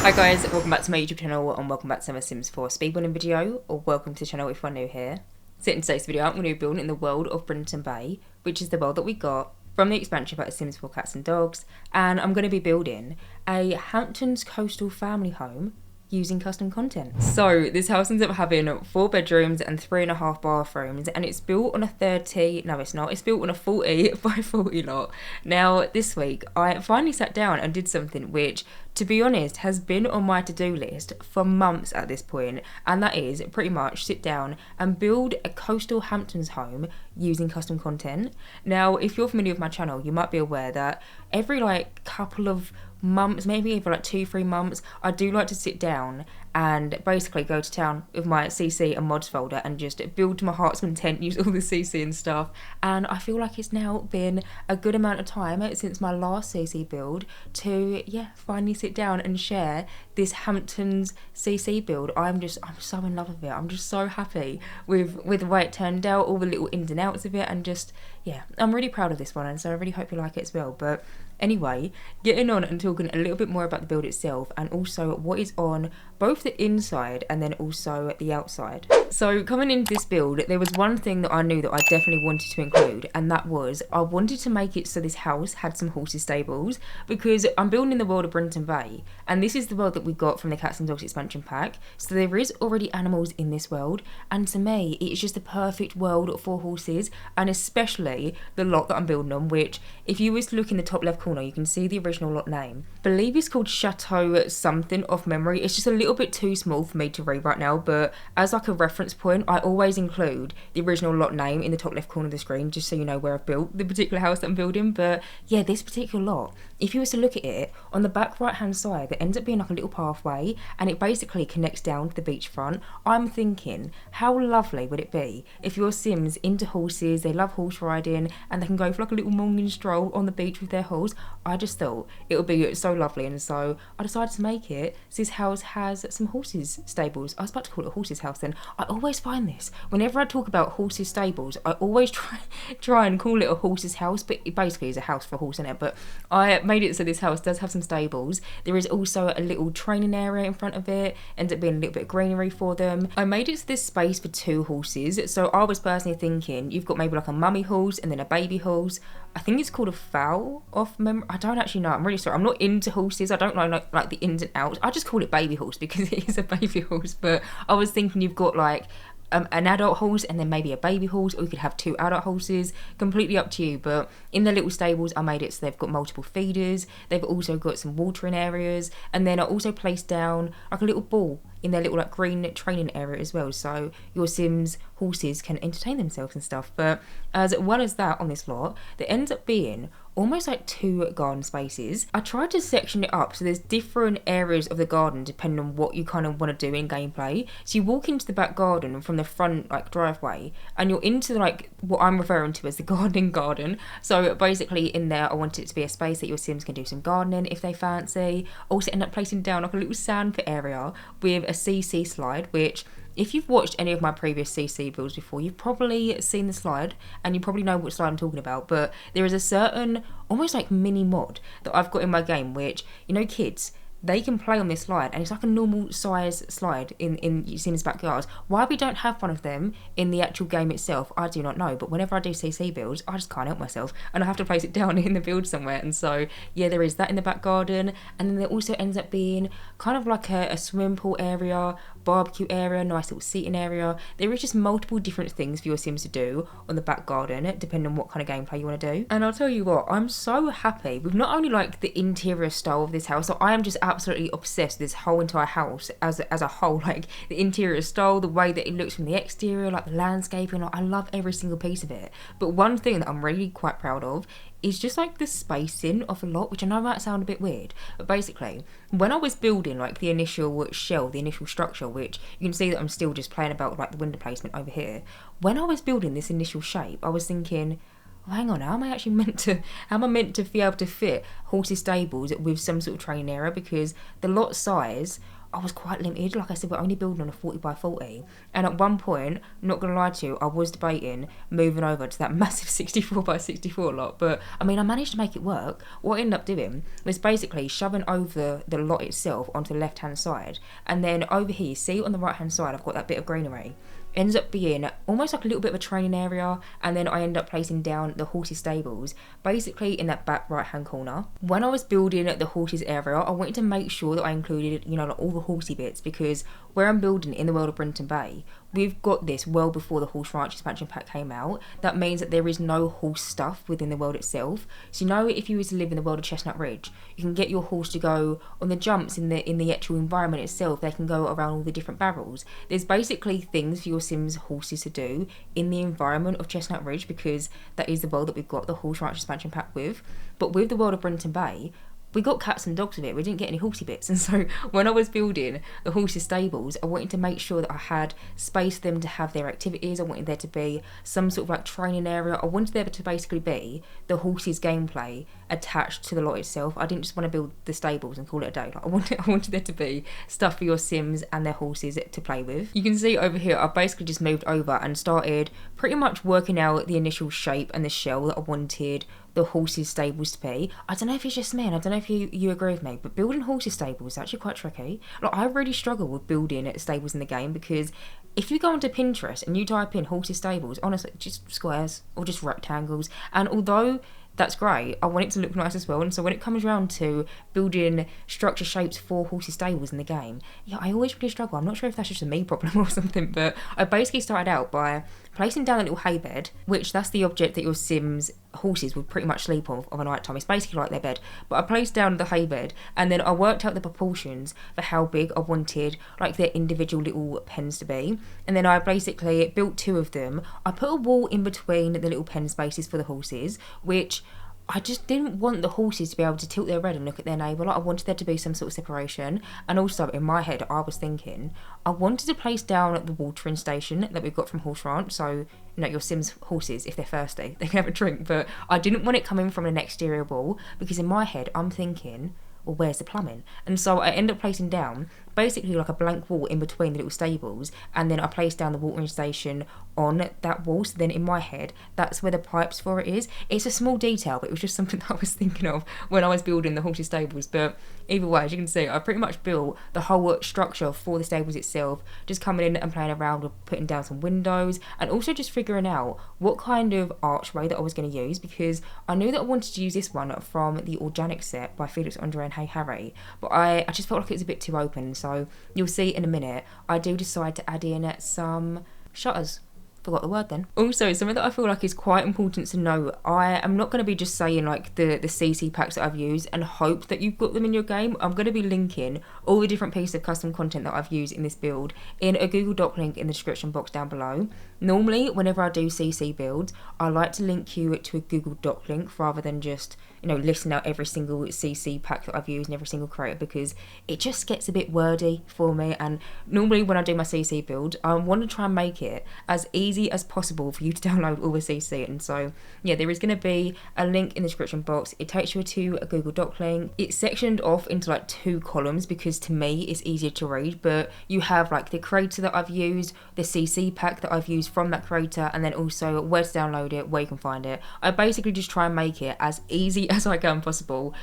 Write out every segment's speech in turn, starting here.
Hi guys, welcome back to my YouTube channel and welcome back to my Sims 4 speedrunning video, or welcome to the channel if you're new here. So in today's video I'm going to be building in the world of Brindleton Bay, which is the world that we got from the expansion pack of Sims 4 Cats and Dogs, and I'm going to be building a Hamptons Coastal family home using custom content. So this house ends up having 4 bedrooms and 3.5 bathrooms, and it's built on a 40 by 40 lot. Now this week I finally sat down and did something which, to be honest, has been on my to-do list for months at this point, and that is pretty much sit down and build a coastal Hamptons home using custom content. Now if you're familiar with my channel, you might be aware that every couple of months, maybe even 2-3 months, I do like to sit down and basically go to town with my CC and mods folder and just build to my heart's content, use all the CC and stuff. And I feel like it's now been a good amount of time since my last CC build to finally sit down and share this Hamptons CC build. I'm so in love with it. I'm just so happy with the way it turned out, all the little ins and outs of it, and just I'm really proud of this one, and so I really hope you like it as well. But anyway, getting on and talking a little bit more about the build itself and also what is on both the inside and then also the outside. So coming into this build, there was one thing that I knew that I definitely wanted to include, and that was I wanted to make it so this house had some horses stables, because I'm building in the world of Brindleton Bay, and this is the world that we got from the Cats and Dogs expansion pack, so there is already animals in this world, and to me it's just the perfect world for horses, and especially the lot that I'm building on, which if you was to look in the top left corner you can see the original lot name. I believe it's called Chateau something off memory. It's just a little bit too small for me to read right now, but as a reference point I always include the original lot name in the top left corner of the screen, just so you know where I've built the particular house that I'm building. But yeah, this particular lot, if you was to look at it on the back right hand side, there ends up being a little pathway and it basically connects down to the beachfront. I'm thinking, how lovely would it be if your Sims into horses, they love horse riding, and they can go for a little morning stroll on the beach with their horse. I just thought it would be so lovely, and so I decided to make it so this house has some horses stables. I was about to call it a horses house then. I always find this whenever I talk about horses stables, I always try and call it a horses house, but it basically is a house for a horse in it. But I made it so this house does have some stables. There is also a little training area in front of it, ends up being a little bit of greenery for them. I made it so there's space for 2 horses, so I was personally thinking you've got maybe a mummy horse and then a baby horse. I think it's called a foal off memory. I don't actually know. I'm really sorry. I'm not into horses. I don't know like the ins and outs. I just call it baby horse because it is a baby horse. But I was thinking you've got an adult horse and then maybe a baby horse, or you could have 2 adult horses, completely up to you. But in the little stables I made it so they've got multiple feeders, they've also got some watering areas, and then I also placed down a little ball in their little green training area as well, so your Sims horses can entertain themselves and stuff. But as well as that, on this lot there ends up being almost 2 garden spaces. I tried to section it up so there's different areas of the garden depending on what you kind of want to do in gameplay. So you walk into the back garden from the front driveway and you're into what I'm referring to as the garden. So basically in there I want it to be a space that your Sims can do some gardening if they fancy. Also end up placing down a little sandpit area with a CC slide, which if you've watched any of my previous CC builds before, you've probably seen the slide and you probably know what slide I'm talking about. But there is a certain almost mini mod that I've got in my game, which, kids, they can play on this slide, and it's a normal size slide in Sims backyard. Why we don't have one of them in the actual game itself, I do not know, but whenever I do CC builds I just can't help myself and I have to place it down in the build somewhere. And so yeah, there is that in the back garden, and then there also ends up being kind of a swimming pool area, barbecue area, nice little seating area. There is just multiple different things for your Sims to do on the back garden depending on what kind of gameplay you want to do. And I'll tell you what, I'm so happy with not only the interior style of this house, so I am just absolutely obsessed with this whole entire house as a whole, the interior style, the way that it looks from the exterior, the landscaping. I love every single piece of it. But one thing that I'm really quite proud of is just the spacing of a lot, which I know might sound a bit weird, but basically when I was building the initial shell, the initial structure, which you can see that I'm still just playing about the window placement over here, when I was building this initial shape I was thinking, oh, hang on, how am I meant to be able to fit horses stables with some sort of training area? Because the lot size, I was quite limited. Like I said, we're only building on a 40 by 40. And at one point, not going to lie to you, I was debating moving over to that massive 64 by 64 lot. But, I mean, I managed to make it work. What I ended up doing was basically shoving over the lot itself onto the left-hand side. And then over here, see on the right-hand side, I've got that bit of greenery. Ends up being almost like a little bit of a training area, and then I end up placing down the horses stables basically in that back right hand corner. When I was building the horses area, I wanted to make sure that I included, you know, like all the horsey bits, because where I'm building in the world of Brindleton Bay, we've got this well before the horse ranch expansion pack came out. That means that there is no horse stuff within the world itself. So, you know, if you were to live in the world of Chestnut Ridge, you can get your horse to go on the jumps in the actual environment itself. They can go around all the different barrels. There's basically things for your Sims horses to do in the environment of Chestnut Ridge, because that is the world that we've got the horse ranch expansion pack with. But with the world of Brindleton Bay, we got cats and dogs with it. We didn't get any horsey bits. And so when I was building the horses stables, I wanted to make sure that I had space for them to have their activities. I wanted there to be some sort of like training area. I wanted there to basically be the horses gameplay attached to the lot itself. I didn't just want to build the stables and call it a day. Like I wanted there to be stuff for your Sims and their horses to play with. You can see over here, I basically just moved over and started pretty much working out the initial shape and the shell that I wanted the horses stables to be. I don't know if it's just me, and I don't know if you agree with me, but building horses stables is actually quite tricky. Like, I really struggle with building stables in the game, because if you go onto Pinterest and you type in horses stables, honestly, just squares or just rectangles. And although that's great, I want it to look nice as well. And so when it comes around to building structure shapes for horses stables in the game, yeah, I always really struggle. I'm not sure if that's just a me problem or something, but I basically started out by placing down a little hay bed, which that's the object that your Sims horses would pretty much sleep on of a night time. It's basically like their bed. But I placed down the hay bed, and then I worked out the proportions for how big I wanted like their individual little pens to be. And then I basically built two of them. I put a wall in between the little pen spaces for the horses, which I just didn't want the horses to be able to tilt their head and look at their neighbour. Like, I wanted there to be some sort of separation. And also, in my head, I was thinking, I wanted to place down the watering station that we've got from Horse Ranch. So, you know, your Sims horses, if they're thirsty, they can have a drink. But I didn't want it coming from an exterior wall, because in my head, I'm thinking, well, where's the plumbing? And so I end up placing down basically like a blank wall in between the little stables, and then I placed down the watering station on that wall. So then in my head, that's where the pipes for it is. It's a small detail, but it was just something that I was thinking of when I was building the horses stables. But either way, as you can see, I pretty much built the whole structure for the stables itself, just coming in and playing around with putting down some windows, and also just figuring out what kind of archway that I was going to use, because I knew that I wanted to use this one from the Organic set by Felix Andre and Hey Harry, but I just felt like it was a bit too open. So you'll see in a minute, I do decide to add in some shutters. Forgot the word then. Also, something that I feel like is quite important to know, I am not going to be just saying like the CC packs that I've used and hope that you've got them in your game. I'm going to be linking all the different pieces of custom content that I've used in this build in a Google Doc link in the description box down below. Normally, whenever I do CC builds, I like to link you to a Google Doc link rather than just, you know, listing out every single CC pack that I've used and every single creator, because it just gets a bit wordy for me. And normally when I do my CC build, I want to try and make it as easy as possible for you to download all the CC. And so yeah, there is going to be a link in the description box. It takes you to a Google Doc link. It's sectioned off into like 2 columns, because to me it's easier to read, but you have like the creator that I've used, the CC pack that I've used from that creator, and then also where to download it, where you can find it. I basically just try and make it as easy as I can possible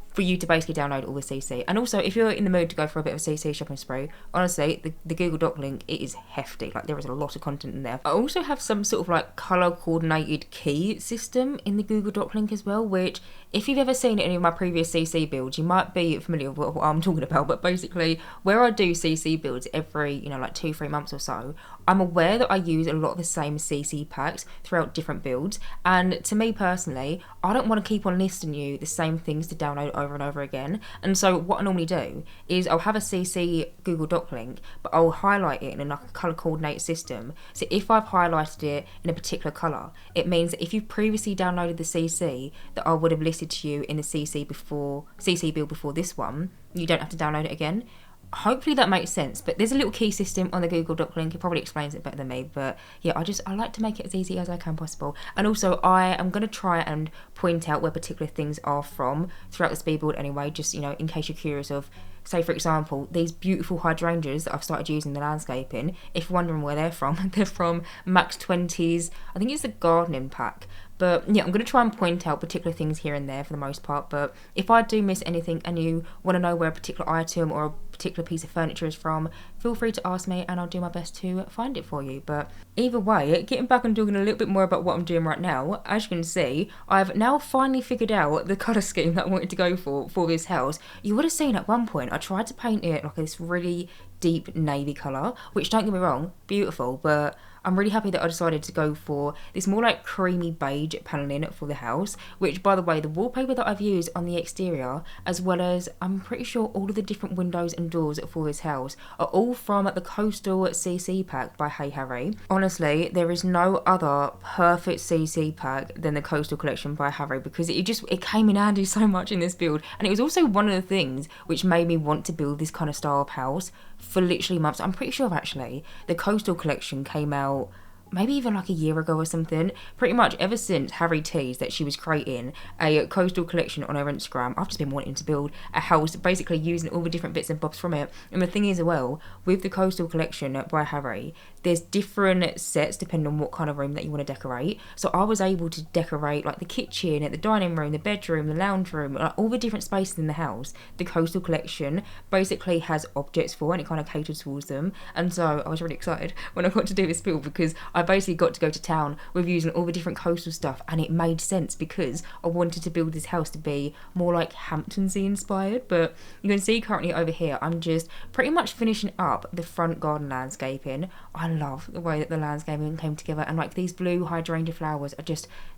for you to basically download all the CC. And also, if you're in the mood to go for a bit of a CC shopping spree, honestly, the Google Doc link, it is hefty. Like, there is a lot of content in there. I also have some sort of like color coordinated key system in the Google Doc link as well, which if you've ever seen any of my previous CC builds, you might be familiar with what I'm talking about. But basically, where I do CC builds every, you know, like 2-3 months or so, I'm aware that I use a lot of the same CC packs throughout different builds. And to me personally, I don't want to keep on listing you the same things to download over and over again. And so what I normally do is I'll have a CC Google Doc link, but I'll highlight it in a color coordinate system. So if I've highlighted it in a particular color, it means that if you've previously downloaded the CC that I would have listed to you in the CC build before this one, you don't have to download it again. Hopefully that makes sense, but there's a little key system on the Google Doc link. It probably explains it better than me, but yeah, I like to make it as easy as I can possible. And also, I am going to try and point out where particular things are from throughout the speed build anyway, just, you know, in case you're curious of say for example, these beautiful hydrangeas that I've started using in the landscaping, if you're wondering where they're from, they're from Max 20's, I think it's the gardening pack. But yeah, I'm going to try and point out particular things here and there for the most part, but if I do miss anything and you want to know where a particular item or a particular piece of furniture is from, feel free to ask me and I'll do my best to find it for you. But either way, getting back and talking a little bit more about what I'm doing right now, as you can see, I've now finally figured out the colour scheme that I wanted to go for this house. You would have seen at one point I tried to paint it like this really deep navy colour, which, don't get me wrong, beautiful, but I'm really happy that I decided to go for this more like creamy beige panelling for the house, which, by the way, the wallpaper that I've used on the exterior, as well as I'm pretty sure all of the different windows and doors for this house, are all from the Coastal CC pack by Hey Harry. Honestly, there is no other perfect CC pack than the Coastal collection by Harry, because it came in handy so much in this build, and it was also one of the things which made me want to build this kind of style of house for literally months. I'm pretty sure actually the Coastal collection came out maybe even like a year ago or something. Pretty much ever since Harry teased that she was creating a Coastal collection on her Instagram, I've just been wanting to build a house, basically using all the different bits and bobs from it. And the thing is, as well, with the Coastal collection by Harry, there's different sets depending on what kind of room that you want to decorate. So I was able to decorate like the kitchen, the dining room, the bedroom, the lounge room, like all the different spaces in the house. The Coastal collection basically has objects for, and it kind of caters towards them. And so I was really excited when I got to do this build, because I basically got to go to town with using all the different coastal stuff, and it made sense because I wanted to build this house to be more like Hamptonsy inspired. But you can see currently over here I'm just pretty much finishing up the front garden landscaping. I love the way that the landscaping came together, and like these blue hydrangea flowers are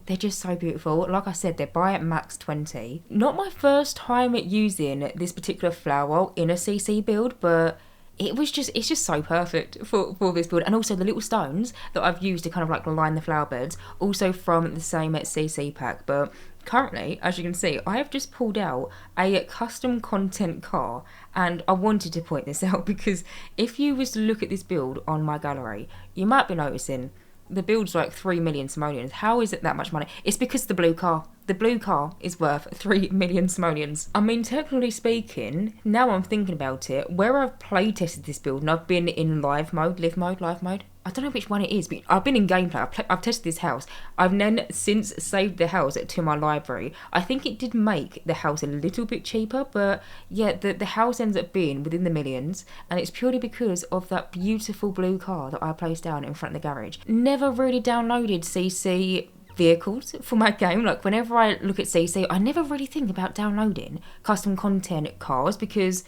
they're just so beautiful. Like I said, they're by Max 20. Not my first time using this particular flower in a CC build, but it's just so perfect for this build. And also the little stones that I've used to kind of like line the flower beds, also from the same CC pack. But currently, as you can see, I have just pulled out a custom content car, and I wanted to point this out because if you was to look at this build on my gallery, you might be noticing the build's like 3 million simoleons. How is it that much money? It's because the blue car. The blue car is worth 3 million simoleons. I mean, technically speaking, now I'm thinking about it, where I've play tested this build and I've been in live mode, I don't know which one it is, but I've been in gameplay. I've tested this house. I've then since saved the house to my library. I think it did make the house a little bit cheaper, but yeah, the house ends up being within the millions, and it's purely because of that beautiful blue car that I placed down in front of the garage. Never really downloaded CC vehicles for my game. Like whenever I look at CC, I never really think about downloading custom content cars, because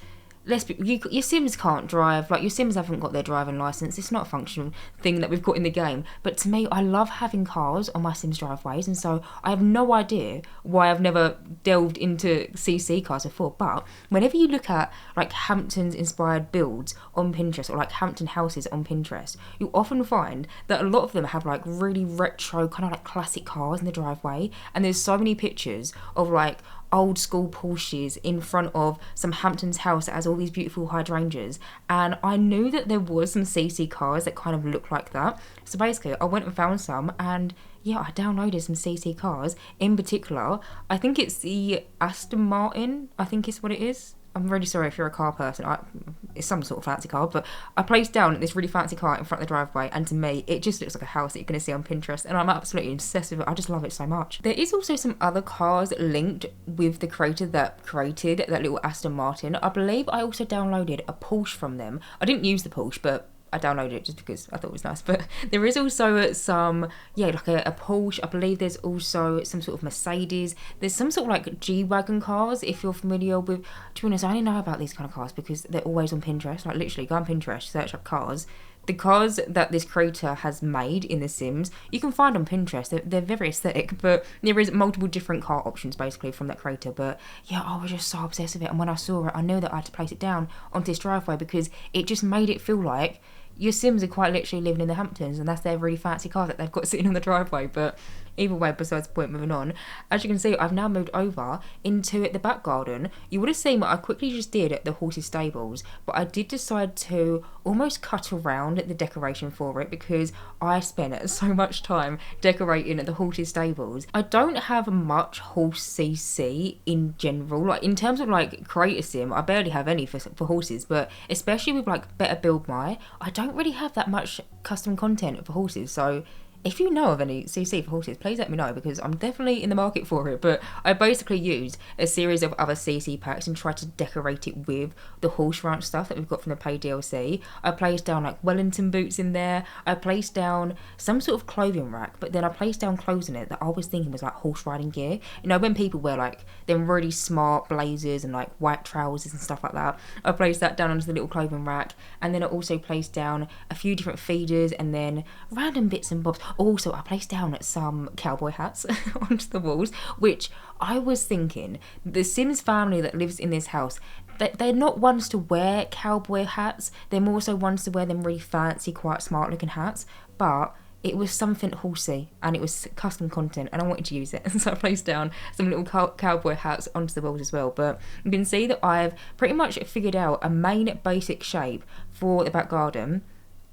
your Sims can't drive. Like, your Sims haven't got their driving license. It's not a functional thing that we've got in the game. But to me, I love having cars on my Sims driveways, and so I have no idea why I've never delved into CC cars before. But whenever you look at like Hamptons inspired builds on Pinterest, or like Hampton houses on Pinterest, you often find that a lot of them have like really retro kind of like classic cars in the driveway, and there's so many pictures of like old school Porsches in front of some Hamptons house that has all these beautiful hydrangeas, and I knew that there was some CC cars that kind of look like that. So basically I went and found some, and yeah, I downloaded some CC cars. In particular, I think it's the Aston Martin, I think is what it is. I'm really sorry if you're a car person. It's some sort of fancy car, but I placed down this really fancy car in front of the driveway, and to me, it just looks like a house that you're going to see on Pinterest, and I'm absolutely obsessed with it. I just love it so much. There is also some other cars linked with the creator that created that little Aston Martin. I believe I also downloaded a Porsche from them. I didn't use the Porsche, but I downloaded it just because I thought it was nice. But there is also some, like a Porsche. I believe there's also some sort of Mercedes. There's some sort of like G-Wagon cars, if you're familiar with. To be honest, I only know about these kind of cars because they're always on Pinterest. Like literally, go on Pinterest, search up cars. The cars that this creator has made in The Sims, you can find on Pinterest. They're very aesthetic, but there is multiple different car options basically from that creator. But yeah, I was just so obsessed with it, and when I saw it, I knew that I had to place it down onto this driveway because it just made it feel like your Sims are quite literally living in the Hamptons, and that's their really fancy car that they've got sitting on the driveway. But either way, besides the point, moving on. As you can see, I've now moved over into the back garden. You would have seen what I quickly just did at the horses stables, but I did decide to almost cut around the decoration for it because I spent so much time decorating the horses stables. I don't have much horse CC in general, like in terms of like creator sim, I barely have any for horses, but especially with like Better Build My, I don't really have that much custom content for horses. So if you know of any CC for horses, please let me know because I'm definitely in the market for it. But I basically used a series of other CC packs and tried to decorate it with the horse ranch stuff that we've got from the paid DLC. I placed down like Wellington boots in there. I placed down some sort of clothing rack, but then I placed down clothes in it that I was thinking was like horse riding gear. You know, when people wear like them really smart blazers and like white trousers and stuff like that, I placed that down onto the little clothing rack. And then I also placed down a few different feeders and then random bits and bobs. Also, I placed down some cowboy hats onto the walls, which I was thinking, the Sims family that lives in this house, they're not ones to wear cowboy hats. They're more so ones to wear them really fancy, quite smart looking hats. But it was something horsey and it was custom content and I wanted to use it. So I placed down some little cowboy hats onto the walls as well. But you can see that I've pretty much figured out a main basic shape for the back garden.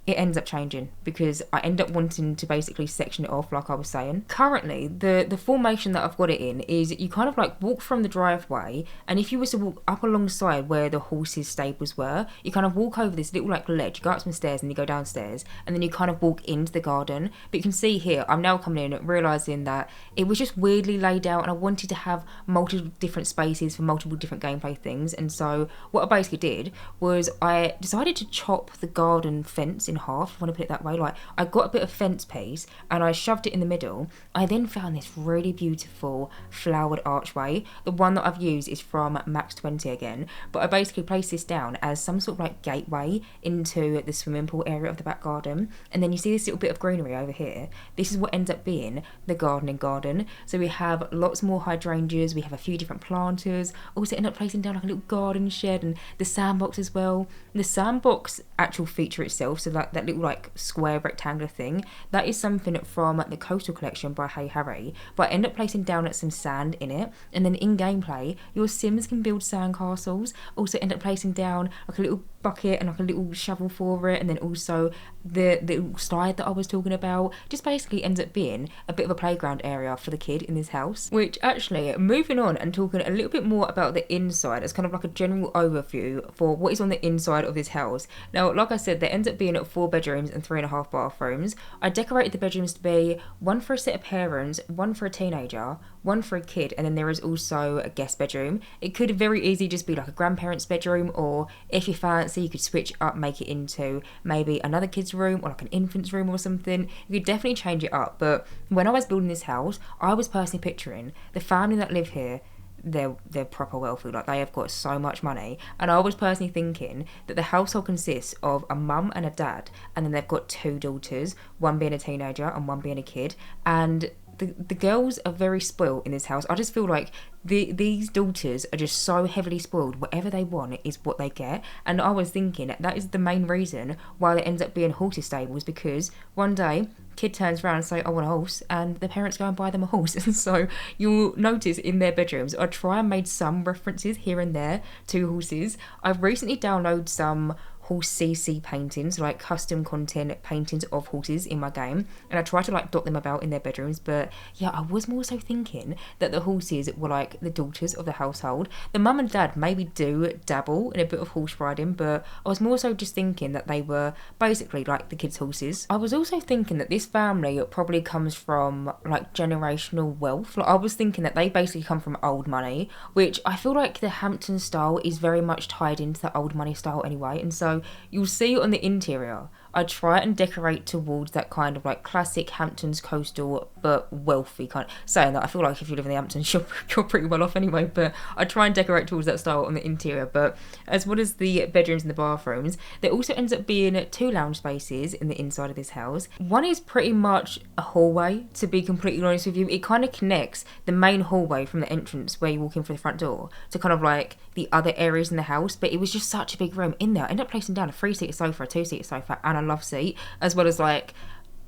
It ends up changing because I end up wanting to basically section it off like I was saying. Currently, the formation that I've got it in is you kind of like walk from the driveway, and if you were to walk up alongside where the horses' stables were, you kind of walk over this little like ledge, you go up some stairs and you go downstairs, and then you kind of walk into the garden. But you can see here, I'm now coming in realising that it was just weirdly laid out and I wanted to have multiple different spaces for multiple different gameplay things. And so what I basically did was I decided to chop the garden fence in half, if you want to put it that way. Like I got a bit of fence piece and I shoved it in the middle. I then found this really beautiful flowered archway. The one that I've used is from Max 20 again, but I basically placed this down as some sort of like gateway into the swimming pool area of the back garden. And then you see this little bit of greenery over here. This is what ends up being the garden. So we have lots more hydrangeas, we have a few different planters, also end up placing down like a little garden shed and the sandbox as well. The sandbox actual feature itself, so like that little like square rectangular thing, that is something from the Coastal Collection by Hey Harry, but I end up placing down some sand in it, and then in gameplay your Sims can build sand castles. Also end up placing down like a little bucket and like a little shovel for it, and then also the little slide that I was talking about. Just basically ends up being a bit of a playground area for the kid in this house. Which actually, moving on and talking a little bit more about the inside as kind of like a general overview for what is on the inside of this house. Now, like I said, there ends up being 4 bedrooms and 3.5 bathrooms. I decorated the bedrooms to be one for a set of parents, one for a teenager, one for a kid, and then there is also a guest bedroom. It could very easily just be like a grandparent's bedroom, or if you fancy, you could switch up, make it into maybe another kid's room or like an infant's room or something. You could definitely change it up. But when I was building this house, I was personally picturing the family that live here, they're proper wealthy, like they have got so much money, and I was personally thinking that the household consists of a mum and a dad, and then they've got 2 daughters, one being a teenager and one being a kid, and the girls are very spoiled in this house. I just feel like these daughters are just so heavily spoiled. Whatever they want is what they get. And I was thinking that is the main reason why there ends up being horses stables, because one day kid turns around and say, I want a horse, and the parents go and buy them a horse. And so you'll notice in their bedrooms, I try and made some references here and there to horses. I've recently downloaded some horse CC paintings, like custom content paintings of horses in my game, and I try to like dot them about in their bedrooms. But yeah, I was more so thinking that the horses were like the daughters of the household. The mum and dad maybe do dabble in a bit of horse riding, but I was more so just thinking that they were basically like the kids' horses. I was also thinking that this family probably comes from like generational wealth. Like I was thinking that they basically come from old money, which I feel like the Hampton style is very much tied into the old money style anyway. And so you'll see on the interior, I try and decorate towards that kind of like classic Hamptons coastal but wealthy kind of. Saying that, I feel like if you live in the Hamptons, you're pretty well off anyway, but I try and decorate towards that style on the interior. But as well as the bedrooms and the bathrooms, there also ends up being 2 lounge spaces in the inside of this house. One is pretty much a hallway, to be completely honest with you. It kind of connects the main hallway from the entrance where you walk in through the front door to kind of like the other areas in the house, but it was just such a big room. In there I ended up placing down a 3-seater sofa, a 2-seater sofa, and a love seat, as well as like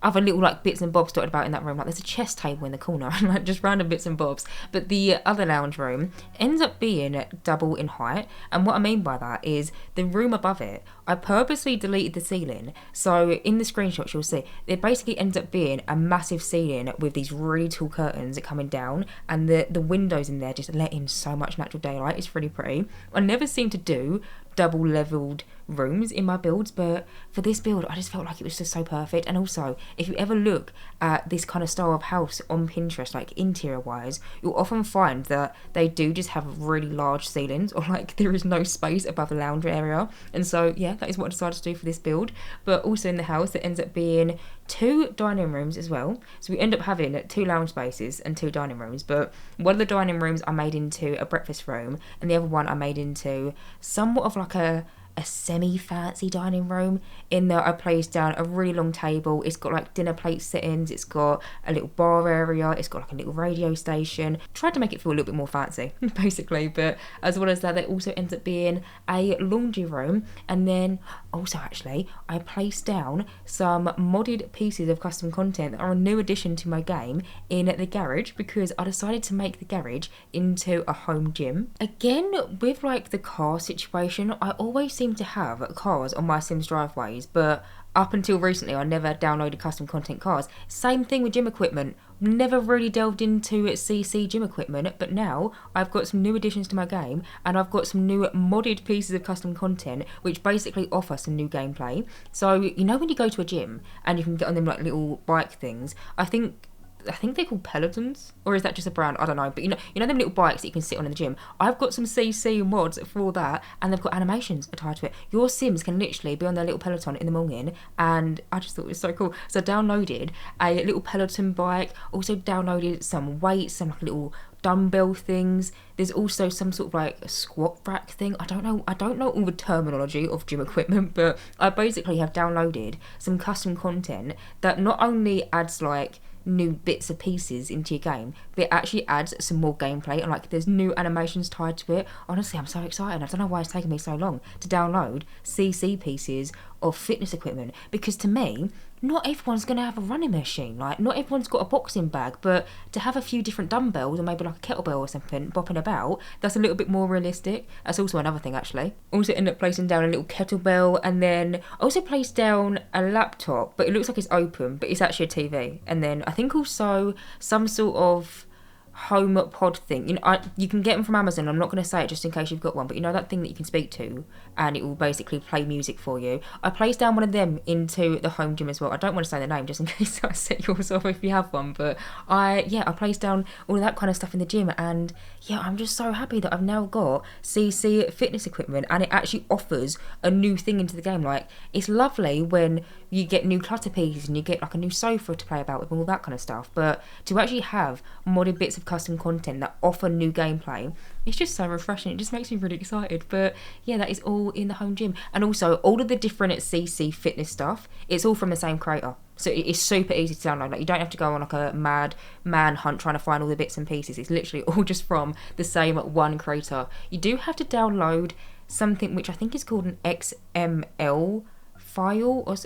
other little like bits and bobs dotted about in that room. Like there's a chess table in the corner and like just random bits and bobs. But the other lounge room ends up being double in height, and what I mean by that is the room above it, I purposely deleted the ceiling, so in the screenshots you'll see it basically ends up being a massive ceiling with these really tall curtains coming down, and the windows in there just let in so much natural daylight. It's really pretty. I never seem to do double leveled rooms in my builds, but for this build I just felt like it was just so perfect. And also, if you ever look at this kind of style of house on Pinterest, like interior wise, you'll often find that they do just have really large ceilings, or like there is no space above the lounge area. And so yeah, that is what I decided to do for this build. But also in the house it ends up being 2 dining rooms as well, so we end up having 2 lounge spaces and 2 dining rooms. But one of the dining rooms I made into a breakfast room, and the other one I made into somewhat of like a semi-fancy dining room. In there I placed down a really long table. It's got like dinner plate settings, it's got a little bar area, it's got like a little radio station. Tried to make it feel a little bit more fancy basically. But as well as that, there also ends up being a laundry room. And then also actually I placed down some modded pieces of custom content that are a new addition to my game in the garage, because I decided to make the garage into a home gym. Again, with like the car situation, I always seem to have cars on my Sims driveways, but up until recently I never downloaded custom content cars. Same thing with gym equipment. Never really delved into CC gym equipment, but now I've got some new additions to my game, and I've got some new modded pieces of custom content which basically offer some new gameplay. So you know when you go to a gym and you can get on them like little bike things, I think they're called Pelotons, or is that just a brand? I don't know. But you know them little bikes that you can sit on in the gym. I've got some CC mods for all that, and they've got animations attached to it. Your Sims can literally be on their little Peloton in the morning, and I just thought it was so cool. So I downloaded a little Peloton bike, also downloaded some weights, some like little dumbbell things. There's also some sort of like a squat rack thing. I don't know all the terminology of gym equipment, but I basically have downloaded some custom content that not only adds like new bits and pieces into your game, but it actually adds some more gameplay, and like there's new animations tied to it. Honestly, I'm so excited. I don't know why it's taken me so long to download CC pieces of fitness equipment, because to me, not everyone's going to have a running machine. Like, not everyone's got a boxing bag, but to have a few different dumbbells or maybe like a kettlebell or something bopping about, that's a little bit more realistic. That's also another thing, actually. Also end up placing down a little kettlebell, and then I also placed down a laptop, but it looks like it's open, but it's actually a TV. And then I think also some sort of home pod thing. You know, you can get them from Amazon. I'm not going to say it just in case you've got one, but you know that thing that you can speak to and it will basically play music for you. I placed down one of them into the home gym as well. I don't want to say the name just in case I set yours off if you have one, but I placed down all of that kind of stuff in the gym, and yeah, I'm just so happy that I've now got CC fitness equipment, and it actually offers a new thing into the game. Like, it's lovely when you get new clutter pieces and you get like a new sofa to play about with and all that kind of stuff, but to actually have modded bits of custom content that offer new gameplay, it's just so refreshing. It just makes me really excited. But yeah, that is all in the home gym. And also all of the different CC fitness stuff, it's all from the same creator, so it's super easy to download. Like, you don't have to go on like a mad manhunt trying to find all the bits and pieces. It's literally all just from the same one creator. You do have to download something which I think is called an XML file, or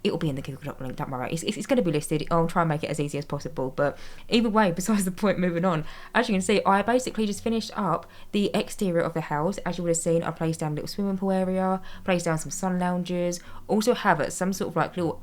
it'll be in the Google Doc link, don't worry. It's going to be listed. I'll try and make it as easy as possible. But either way, besides the point, moving on. As you can see, I basically just finished up the exterior of the house. As you would have seen, I placed down a little swimming pool area, placed down some sun lounges, also have some sort of like little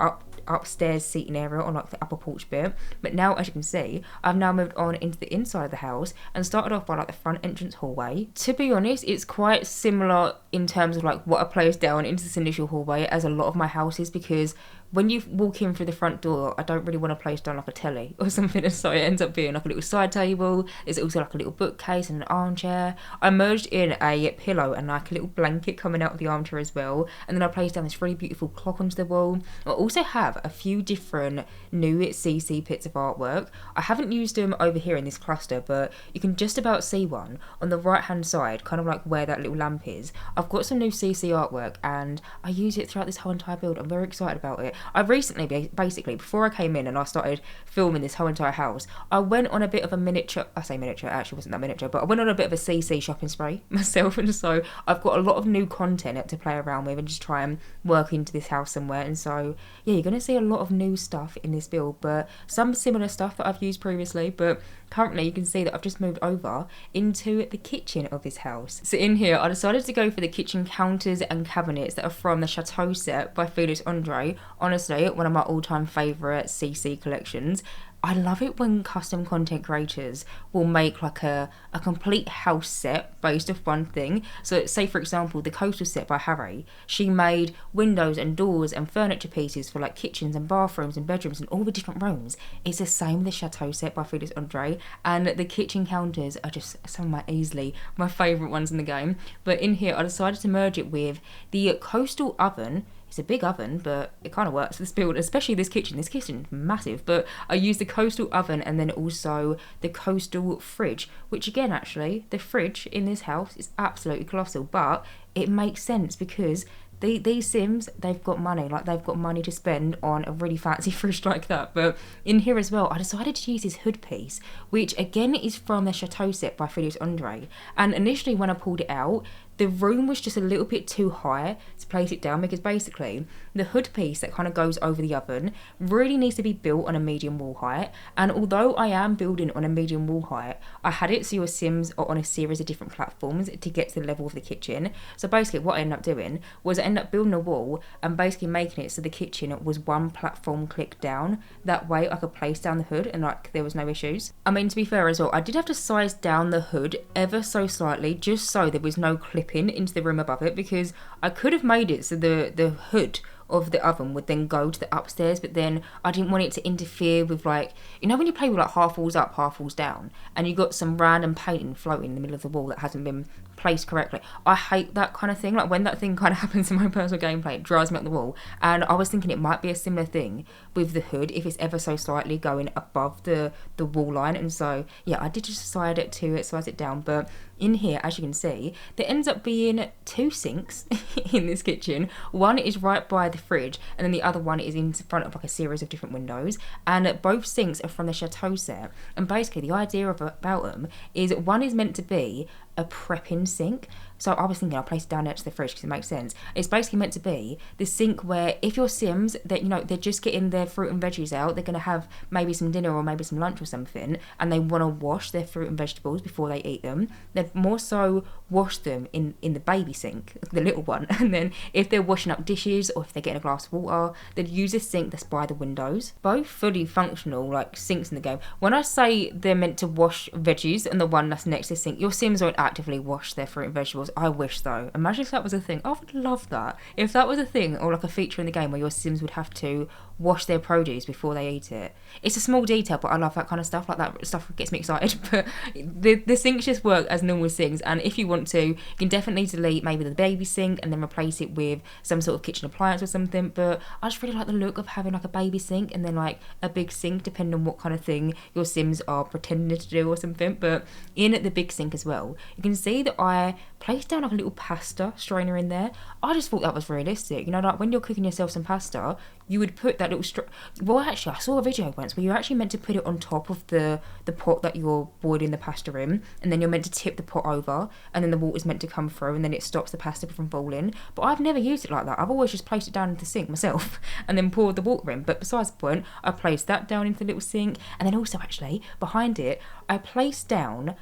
upstairs seating area on like the upper porch bit. But now, as you can see, I've now moved on into the inside of the house and started off by like the front entrance hallway. To be honest, it's quite similar in terms of like what I placed down into this initial hallway as a lot of my houses, because when you walk in through the front door, I don't really want to place down like a telly or something, and so it ends up being like a little side table. There's also like a little bookcase and an armchair. I merged in a pillow and like a little blanket coming out of the armchair as well, and then I placed down this really beautiful clock onto the wall. I also have a few different new CC bits of artwork. I haven't used them over here in this cluster, but you can just about see one on the right hand side, kind of like where that little lamp is. I've got some new CC artwork and I use it throughout this whole entire build. I'm very excited about it. I recently, basically, before I came in and I started filming this whole entire house, I went on a bit of a miniature, I say miniature, it actually wasn't that miniature, but I went on a bit of a CC shopping spree myself, and so I've got a lot of new content to play around with and just try and work into this house somewhere. And so yeah, you're going to see a lot of new stuff in this build, but some similar stuff that I've used previously. But currently you can see that I've just moved over into the kitchen of this house. So in here I decided to go for the kitchen counters and cabinets that are from the Chateau set by Felix Andre. Honestly, one of my all-time favourite CC collections. I love it when custom content creators will make like a complete house set based off one thing. So say for example the coastal set by Harry, she made windows and doors and furniture pieces for like kitchens and bathrooms and bedrooms and all the different rooms. It's the same with the Chateau set by Felix Andre, and the kitchen counters are just some of easily my favourite ones in the game. But in here I decided to merge it with the coastal oven. It's a big oven, but it kind of works for this build, especially this kitchen. This kitchen's massive, but I used the coastal oven and then also the coastal fridge, which again, actually, the fridge in this house is absolutely colossal, but it makes sense because these Sims, they've got money, like they've got money to spend on a really fancy fridge like that. But in here as well, I decided to use this hood piece, which again is from the Chateau set by Felix Andre. And initially when I pulled it out, the room was just a little bit too high to place it down, because basically the hood piece that kind of goes over the oven really needs to be built on a medium wall height. And although I am building on a medium wall height, I had it so your Sims are on a series of different platforms to get to the level of the kitchen. So basically what I ended up doing was I ended up building a wall and basically making it so the kitchen was one platform click down. That way I could place down the hood and like there was no issues. I mean, to be fair as well, I did have to size down the hood ever so slightly just so there was no clipping into the room above it, because I could have made it so the hood of the oven would then go to the upstairs, but then I didn't want it to interfere with, like, you know when you play with like half walls up, half walls down, and you got some random painting floating in the middle of the wall that hasn't been placed correctly. I hate that kind of thing. Like when that thing kind of happens in my personal gameplay, it drives me up the wall. And I was thinking it might be a similar thing with the hood if it's ever so slightly going above the wall line. And so yeah, I did just decide to size it down. But in here, as you can see, there ends up being two sinks in this kitchen. One is right by the fridge, and then the other one is in front of like a series of different windows. And both sinks are from the Chateau set. And basically the idea about them is one is meant to be a prepping sink. So I was thinking I'll place it down next to the fridge because it makes sense. It's basically meant to be the sink where if your Sims, that, you know, they're just getting their fruit and veggies out, they're going to have maybe some dinner or maybe some lunch or something, and they want to wash their fruit and vegetables before they eat them, they'd more so wash them in the baby sink, the little one. And then if they're washing up dishes or if they're getting a glass of water, they'd use a sink that's by the windows. Both fully functional like sinks in the game. When I say they're meant to wash veggies and the one that's next to the sink, your Sims won't actively wash their fruit and vegetables. I wish though. Imagine if that was a thing. I would love that. If that was a thing, or like a feature in the game where your Sims would have to wash their produce before they eat it. It's a small detail, but I love that kind of stuff. Like that stuff gets me excited. But the sinks just work as normal sinks, and if you want to, you can definitely delete maybe the baby sink and then replace it with some sort of kitchen appliance or something. But I just really like the look of having like a baby sink and then like a big sink, depending on what kind of thing your Sims are pretending to do or something. But in the big sink as well, you can see that I placed down like a little pasta strainer in there. I just thought that was realistic. You know, like when you're cooking yourself some pasta, you would put that little well, actually I saw a video once where you're actually meant to put it on top of the pot that you're boiling the pasta in, and then you're meant to tip the pot over, and then the water's meant to come through, and then it stops the pasta from boiling. But I've never used it like that. I've always just placed it down into the sink myself and then poured the water in. But besides the point, I placed that down into the little sink, and then also actually behind it I placed down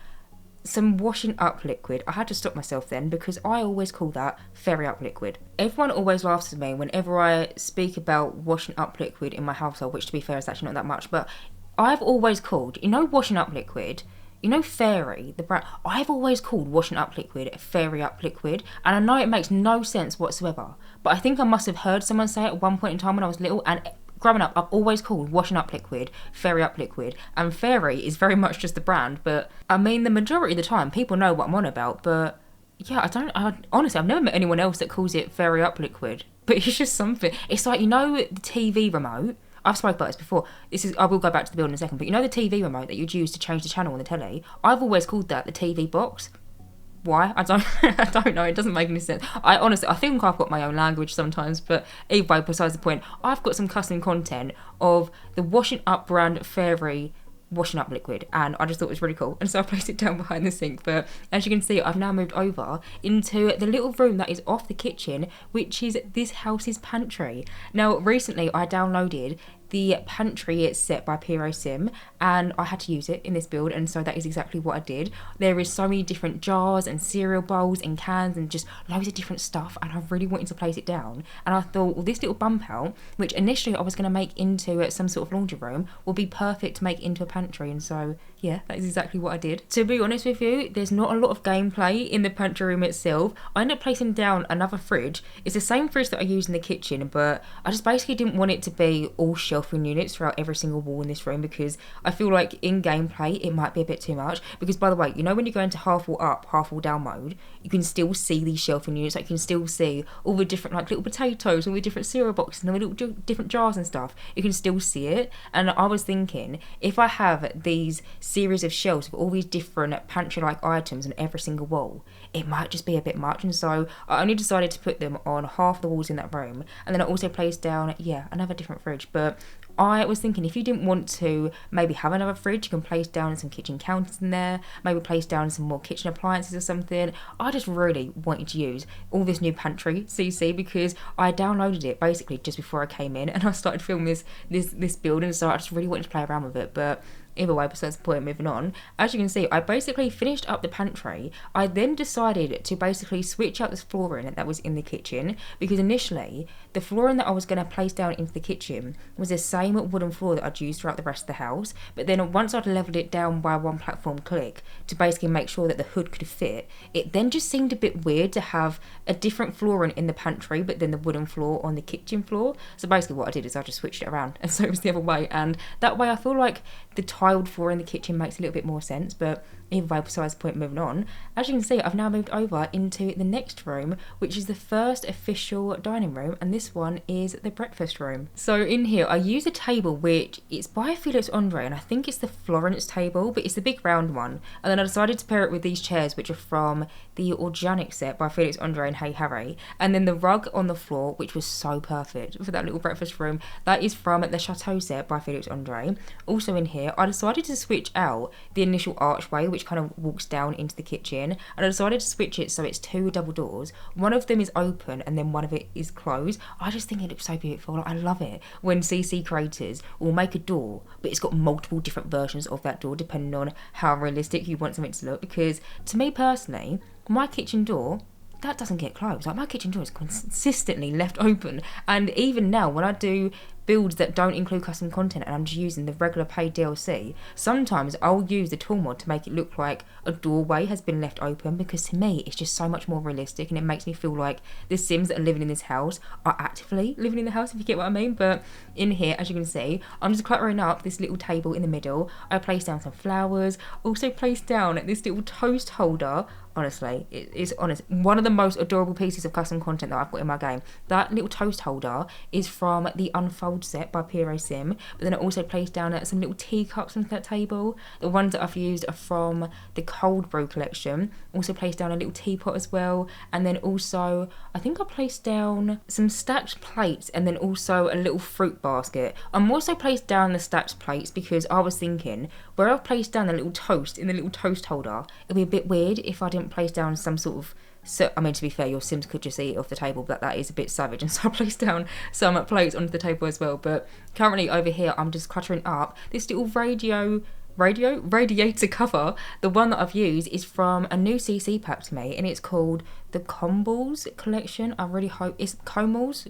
some washing up liquid. I had to stop myself then because I always call that fairy up liquid. Everyone always laughs at me whenever I speak about washing up liquid in my household, which to be fair is actually not that much, but I've always called, you know, washing up liquid, you know, fairy, the brand, I've always called washing up liquid fairy up liquid, and I know it makes no sense whatsoever, but I think I must have heard someone say it at one point in time when I was little, and growing up, I've always called washing up liquid fairy up liquid, and fairy is very much just the brand. But I mean, the majority of the time people know what I'm on about, but yeah, honestly, I've never met anyone else that calls it fairy up liquid, but it's just something. It's like, you know, the TV remote, I've spoken about this before, I will go back to the build in a second, but you know the TV remote that you'd use to change the channel on the telly, I've always called that the TV box. why? I don't I don't know. It doesn't make any sense. I think I've got my own language sometimes, but either way, besides the point, I've got some custom content of the washing up brand Fairy washing up liquid, and I just thought it was really cool, and so I placed it down behind the sink. But as you can see, I've now moved over into the little room that is off the kitchen, which is this house's pantry. Now recently I downloaded the pantry set by Piro Sim, and I had to use it in this build, and so that is exactly what I did. There is so many different jars and cereal bowls and cans and just loads of different stuff, and I really wanted to place it down, and I thought, well, this little bump out, which initially I was going to make into some sort of laundry room, will be perfect to make into a pantry. And so yeah, that is exactly what I did. To be honest with you, there's not a lot of gameplay in the pantry room itself. I ended up placing down another fridge. It's the same fridge that I use in the kitchen, but I just basically didn't want it to be all shelving units throughout every single wall in this room, because I feel like in gameplay it might be a bit too much. Because by the way, you know when you go into half wall up, half wall down mode, you can still see these shelving units. Like you can still see all the different like little potatoes, all the different cereal boxes and all the little different jars and stuff. You can still see it. And I was thinking, if I have these series of shelves with all these different pantry like items on every single wall, it might just be a bit much. And so I only decided to put them on half the walls in that room, and then I also placed down another different fridge. But I was thinking, if you didn't want to maybe have another fridge, you can place down some kitchen counters in there, maybe place down some more kitchen appliances or something. I just really wanted to use all this new pantry CC, because I downloaded it basically just before I came in, and I started filming this build, and so I just really wanted to play around with it. But either way, besides the point, moving on. As you can see, I basically finished up the pantry. I then decided to basically switch out this flooring that was in the kitchen, because initially the flooring that I was going to place down into the kitchen was the same wooden floor that I'd used throughout the rest of the house. But then once I'd leveled it down by one platform click to basically make sure that the hood could fit, it then just seemed a bit weird to have a different flooring in the pantry but then the wooden floor on the kitchen floor. So basically what I did is I just switched it around, and so it was the other way, and that way I feel like the tiled floor in the kitchen makes a little bit more sense. But either way, besides the point, moving on. As you can see, I've now moved over into the next room, which is the first official dining room, and this one is the breakfast room. So in here I use a table which is by Felix Andre, and I think it's the Florence table, but it's the big round one. And then I decided to pair it with these chairs, which are from the Organic set by Felix Andre and Hey Harry. And then the rug on the floor, which was so perfect for that little breakfast room, that is from the Chateau set by Felix Andre. Also in here, I decided to switch out the initial archway, which kind of walks down into the kitchen, and I decided to switch it so it's two double doors. One of them is open and then one of it is closed. I just think it looks so beautiful. Like, I love it when CC creators will make a door, but it's got multiple different versions of that door depending on how realistic you want something to look. Because to me personally, my kitchen door, that doesn't get closed. Like, my kitchen door is consistently left open, and even now when I do builds that don't include custom content and I'm just using the regular paid DLC, sometimes I'll use the tool mod to make it look like a doorway has been left open, because to me it's just so much more realistic, and it makes me feel like the Sims that are living in this house are actively living in the house, if you get what I mean. But in here, as you can see, I'm just cluttering up this little table in the middle. I placed down some flowers, also placed down this little toast holder. Honestly, it's one of the most adorable pieces of custom content that I've got in my game. That little toast holder is from the Unfold set by Piro Sim, but then I also placed down some little teacups onto that table. The ones that I've used are from the Cold Brew collection. Also placed down a little teapot as well, and then also I think I placed down some stacked plates and then also a little fruit basket. I'm also placed down the stacked plates because I was thinking, where I've placed down the little toast in the little toast holder, it'd be a bit weird if I didn't place down some sort of, so I mean, to be fair, your Sims could just eat it off the table, but that is a bit savage, and so I placed down some plates onto the table as well. But currently over here I'm just cluttering up this little radiator cover. The one that I've used is from a new CC pack to me, and it's called the Combles collection. I really hope it's Combles.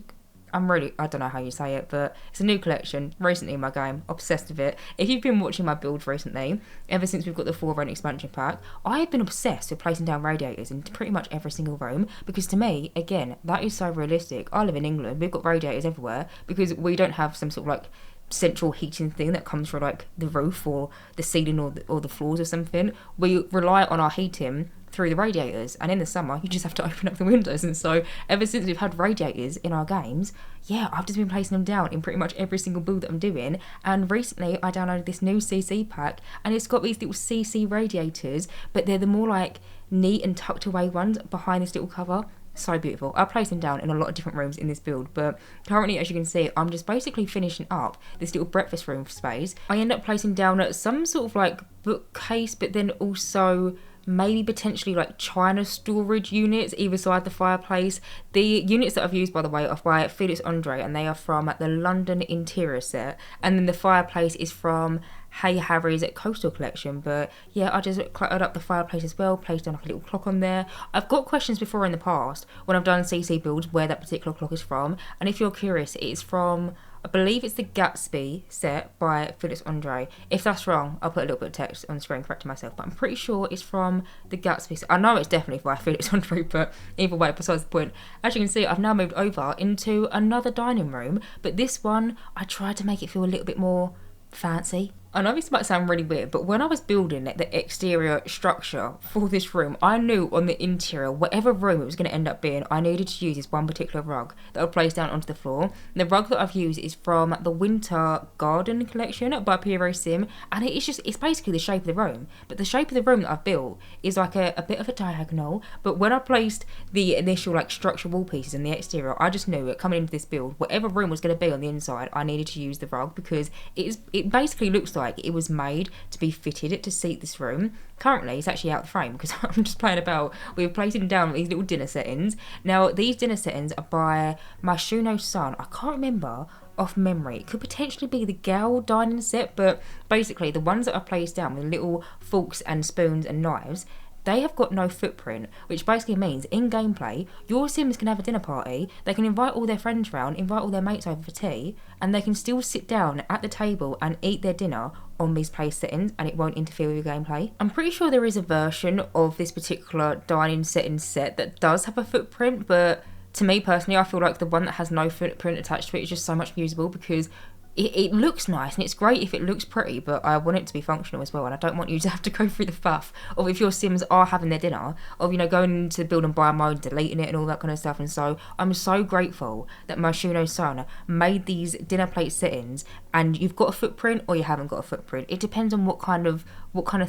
I don't know how you say it, but it's a new collection recently in my game. Obsessed with it. If you've been watching my builds recently, ever since we've got the 4 rent expansion pack, I've been obsessed with placing down radiators in pretty much every single room, because to me, again, that is so realistic. I live in England, we've got radiators everywhere because we don't have some sort of like central heating thing that comes from like the roof or the ceiling or the floors or something. We rely on our heating through the radiators, and in the summer you just have to open up the windows. And so ever since we've had radiators in our games, yeah, I've just been placing them down in pretty much every single build that I'm doing. And recently I downloaded this new CC pack, and it's got these little CC radiators, but they're the more like neat and tucked away ones behind this little cover. So beautiful. I placed them down in a lot of different rooms in this build, but currently, as you can see, I'm just basically finishing up this little breakfast room space. I end up placing down some sort of like bookcase, but then also maybe potentially like china storage units either side the fireplace. The units that I've used, by the way, are by Felix Andre, and they are from the London interior set, and then the fireplace is from Hey Harry's Coastal collection. But yeah, I just cluttered up the fireplace as well, placed down like a little clock on there. I've got questions before in the past when I've done CC builds where that particular clock is from, and if you're curious, it is from, I believe it's the Gatsby set by Felix Andre. If that's wrong, I'll put a little bit of text on the screen correcting myself, but I'm pretty sure it's from the Gatsby set. I know it's definitely by Felix Andre, but either way, besides the point. As you can see, I've now moved over into another dining room, but this one, I tried to make it feel a little bit more fancy. I know this might sound really weird, but when I was building the exterior structure for this room, I knew on the interior, whatever room it was going to end up being, I needed to use this one particular rug that I'll place down onto the floor. The rug that I've used is from the Winter Garden collection by Piero Sim, and it's basically the shape of the room. But the shape of the room that I've built is like a bit of a diagonal, but when I placed the initial like structure wall pieces in the exterior, I just knew it coming into this build, whatever room was going to be on the inside, I needed to use the rug because it basically looks like it was made to be fitted to seat this room. Currently, it's actually out of frame because I'm just playing about with placing down these little dinner settings. Now, these dinner settings are by Mashuno's son. I can't remember off memory. It could potentially be the Gal dining set, but basically the ones that I placed down with little forks and spoons and knives, they have got no footprint, which basically means in gameplay, your Sims can have a dinner party, they can invite all their friends round, invite all their mates over for tea, and they can still sit down at the table and eat their dinner on these place settings, and it won't interfere with your gameplay. I'm pretty sure there is a version of this particular dining setting set that does have a footprint, but to me personally, I feel like the one that has no footprint attached to it is just so much more usable because it looks nice and it's great if it looks pretty, but I want it to be functional as well, and I don't want you to have to go through the faff of, if your Sims are having their dinner, of, you know, going into build and buy mode, deleting it and all that kind of stuff. And so I'm so grateful that Mashuno's son made these dinner plate settings, and you've got a footprint or you haven't got a footprint. It depends on what kind of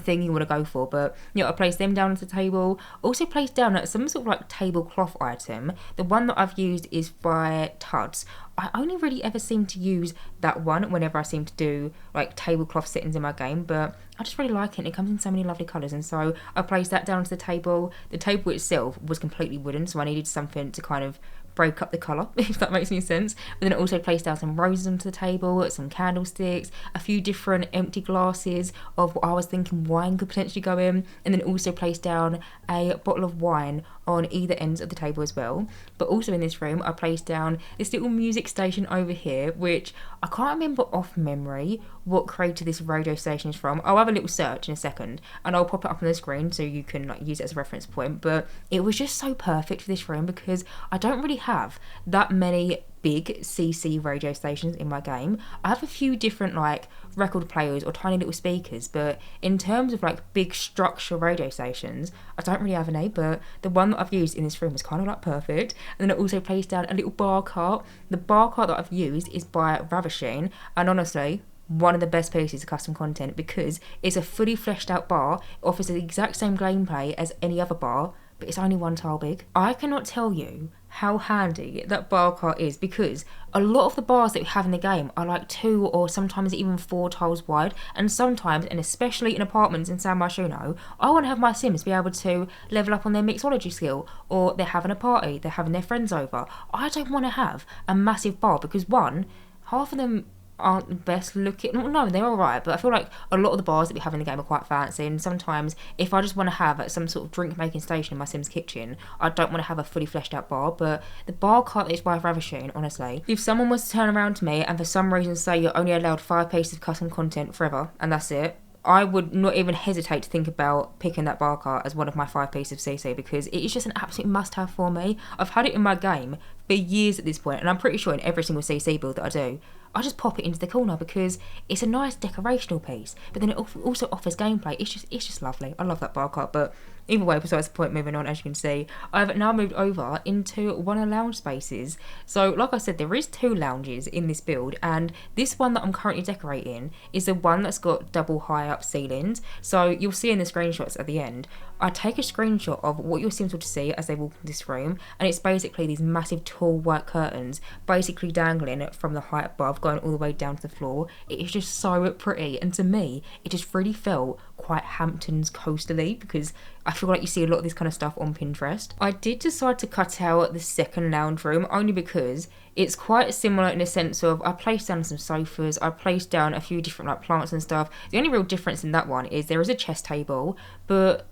thing you want to go for. But you know, I placed them down on the table. Also placed down some sort of like tablecloth item. The one that I've used is by Tuds. I only really ever seem to use that one whenever I seem to do like tablecloth settings in my game, but I just really like it and it comes in so many lovely colours. And so I placed that down to the table. The table itself was completely wooden, so I needed something to kind of break up the colour, if that makes any sense. But then it also placed down some roses onto the table, some candlesticks, a few different empty glasses of what I was thinking wine could potentially go in, and then also placed down a bottle of wine on either ends of the table as well. But also in this room I placed down this little music station over here, which I can't remember off memory what creator this radio station is from. I'll have a little search in a second and I'll pop it up on the screen so you can like use it as a reference point. But it was just so perfect for this room because I don't really have that many big CC radio stations in my game. I have a few different like record players or tiny little speakers, but in terms of like big structure radio stations, I don't really have any. But the one that I've used in this room is kind of like perfect. And then I also placed down a little bar cart. The bar cart that I've used is by Ravishing, and honestly, one of the best pieces of custom content because it's a fully fleshed out bar. It offers the exact same gameplay as any other bar, but it's only one tile big. I cannot tell you how handy that bar cart is because a lot of the bars that we have in the game are like 2 or sometimes even 4 tiles wide, and sometimes, and especially in apartments in San Martino, I want to have my Sims be able to level up on their mixology skill, or they're having a party, they're having their friends over. I don't want to have a massive bar because one, half of them aren't the best looking. No, they're alright, but I feel like a lot of the bars that we have in the game are quite fancy, and sometimes if I just want to have some sort of drink making station in my Sim's kitchen, I don't want to have a fully fleshed out bar. But the bar cart is by Ravishing, honestly. If someone was to turn around to me and for some reason say you're only allowed 5 pieces of custom content forever and that's it, I would not even hesitate to think about picking that bar cart as one of my 5 pieces of CC because it is just an absolute must-have for me. I've had it in my game for years at this point, and I'm pretty sure in every single CC build that I do, I just pop it into the corner because it's a nice decorational piece, but then it also offers gameplay. It's just lovely. I love that bar cart, but either way, besides the point, moving on, as you can see, I've now moved over into one of the lounge spaces. So like I said, there is 2 lounges in this build, and this one that I'm currently decorating is the one that's got double high up ceilings. So you'll see in the screenshots at the end, I take a screenshot of what your Sims will see as they walk into this room, and it's basically these massive tall white curtains basically dangling from the height above going all the way down to the floor. It is just so pretty, and to me it just really felt quite Hamptons coastally, because I feel like you see a lot of this kind of stuff on Pinterest. I did decide to cut out the second lounge room only because it's quite similar in the sense of I placed down some sofas, I placed down a few different like plants and stuff. The only real difference in that one is there is a chess table, but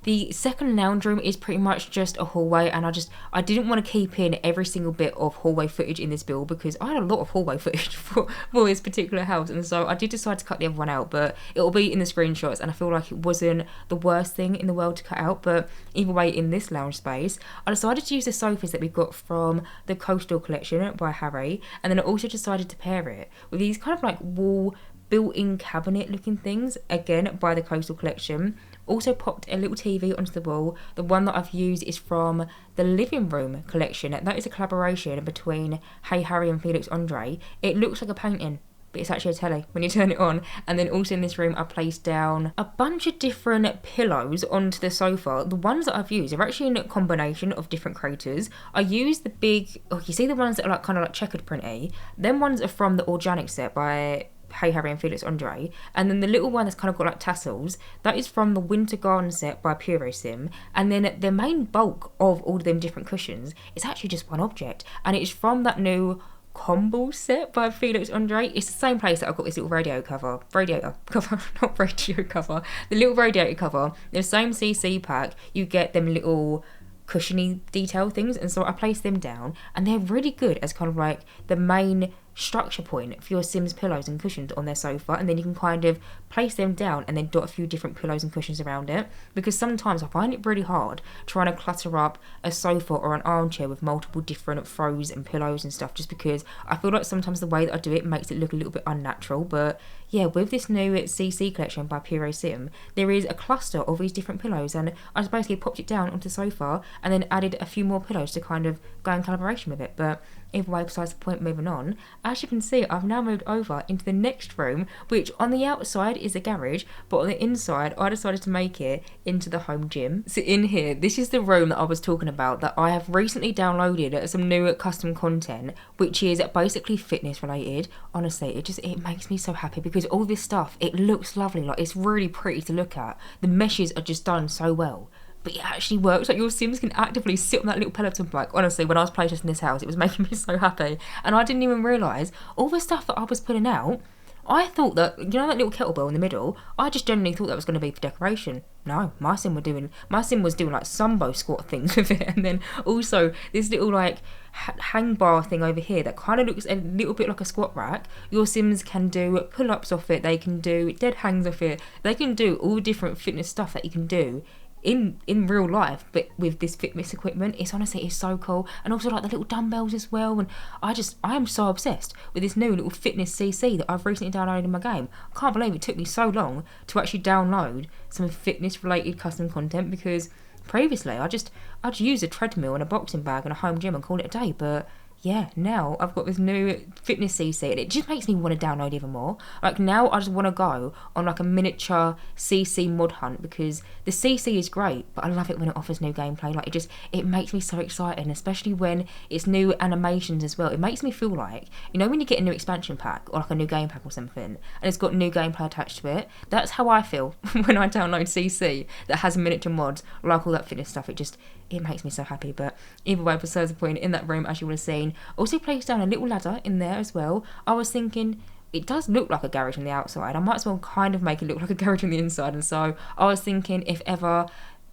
the second lounge room is pretty much just a hallway, and I didn't want to keep in every single bit of hallway footage in this build because I had a lot of hallway footage for this particular house, and so I did decide to cut the other one out, but it will be in the screenshots, and I feel like it wasn't the worst thing in the world to cut out. But either way, in this lounge space, I decided to use the sofas that we got from the Coastal collection by Harry, and then I also decided to pair it with these kind of like wall built-in cabinet looking things, again by the Coastal collection. Also popped a little TV onto the wall. The one that I've used is from the living room collection. That is a collaboration between Hey Harry and Felix Andre. It looks like a painting, but it's actually a telly when you turn it on. And then also in this room I placed down a bunch of different pillows onto the sofa. The ones that I've used are actually in a combination of different creators. I used the big, you see the ones that are like kind of like checkered printy? Them ones are from the organic set by Hey Harry and Felix Andre, and then the little one that's kind of got like tassels, that is from the Winter Garden set by Puro Sim. And then the main bulk of all of them different cushions is actually just one object, and it is from that new combo set by Felix Andre. It's the same place that I've got this little radiator cover, the little radiator cover, the same CC pack. You get them little cushiony detail things, and so I placed them down, and they're really good as kind of like the main structure point for your Sims pillows and cushions on their sofa, and then you can kind of place them down and then dot a few different pillows and cushions around it, because sometimes I find it really hard trying to clutter up a sofa or an armchair with multiple different throws and pillows and stuff, just because I feel like sometimes the way that I do it makes it look a little bit unnatural. But yeah, with this new CC collection by Puro Sim, there is a cluster of these different pillows, and I just basically popped it down onto the sofa and then added a few more pillows to kind of go in collaboration with it. But either way, besides the point, moving on, as you can see, I've now moved over into the next room, which on the outside is a garage, but on the inside I decided to make it into the home gym. So in here, this is the room that I was talking about, that I have recently downloaded some new custom content, which is basically fitness related. Honestly, it makes me so happy because all this stuff, it looks lovely, like it's really pretty to look at. The meshes are just done so well, but it actually works. Like your Sims can actively sit on that little Peloton bike. Honestly, when I was playtesting this house, it was making me so happy, and I didn't even realise all the stuff that I was putting out. I thought that, you know, that little kettlebell in the middle, I just generally thought that was going to be for decoration. No, my sim was doing like Sumbo squat things with it, and then also this little like hang bar thing over here that kind of looks a little bit like a squat rack. Your Sims can do pull-ups off it, they can do dead hangs off it, they can do all different fitness stuff that you can do in real life, but with this fitness equipment. It's so cool. And also like the little dumbbells as well, and I am so obsessed with this new little fitness CC that I've recently downloaded in my game. I can't believe it took me so long to actually download some fitness related custom content, because previously I'd use a treadmill and a boxing bag and a home gym and call it a day. But yeah, now I've got this new fitness CC, and it just makes me want to download even more. Like now I just want to go on like a miniature CC mod hunt, because the CC is great, but I love it when it offers new gameplay. Like it makes me so excited, especially when it's new animations as well. It makes me feel like, you know, when you get a new expansion pack or like a new game pack or something, and it's got new gameplay attached to it. That's how I feel when I download CC that has miniature mods, like all that fitness stuff. It makes me so happy. But either way, besides the point, in that room, as you would have seen, also placed down a little ladder in there as well. I was thinking, it does look like a garage on the outside, I might as well kind of make it look like a garage on the inside. And so I was thinking, if ever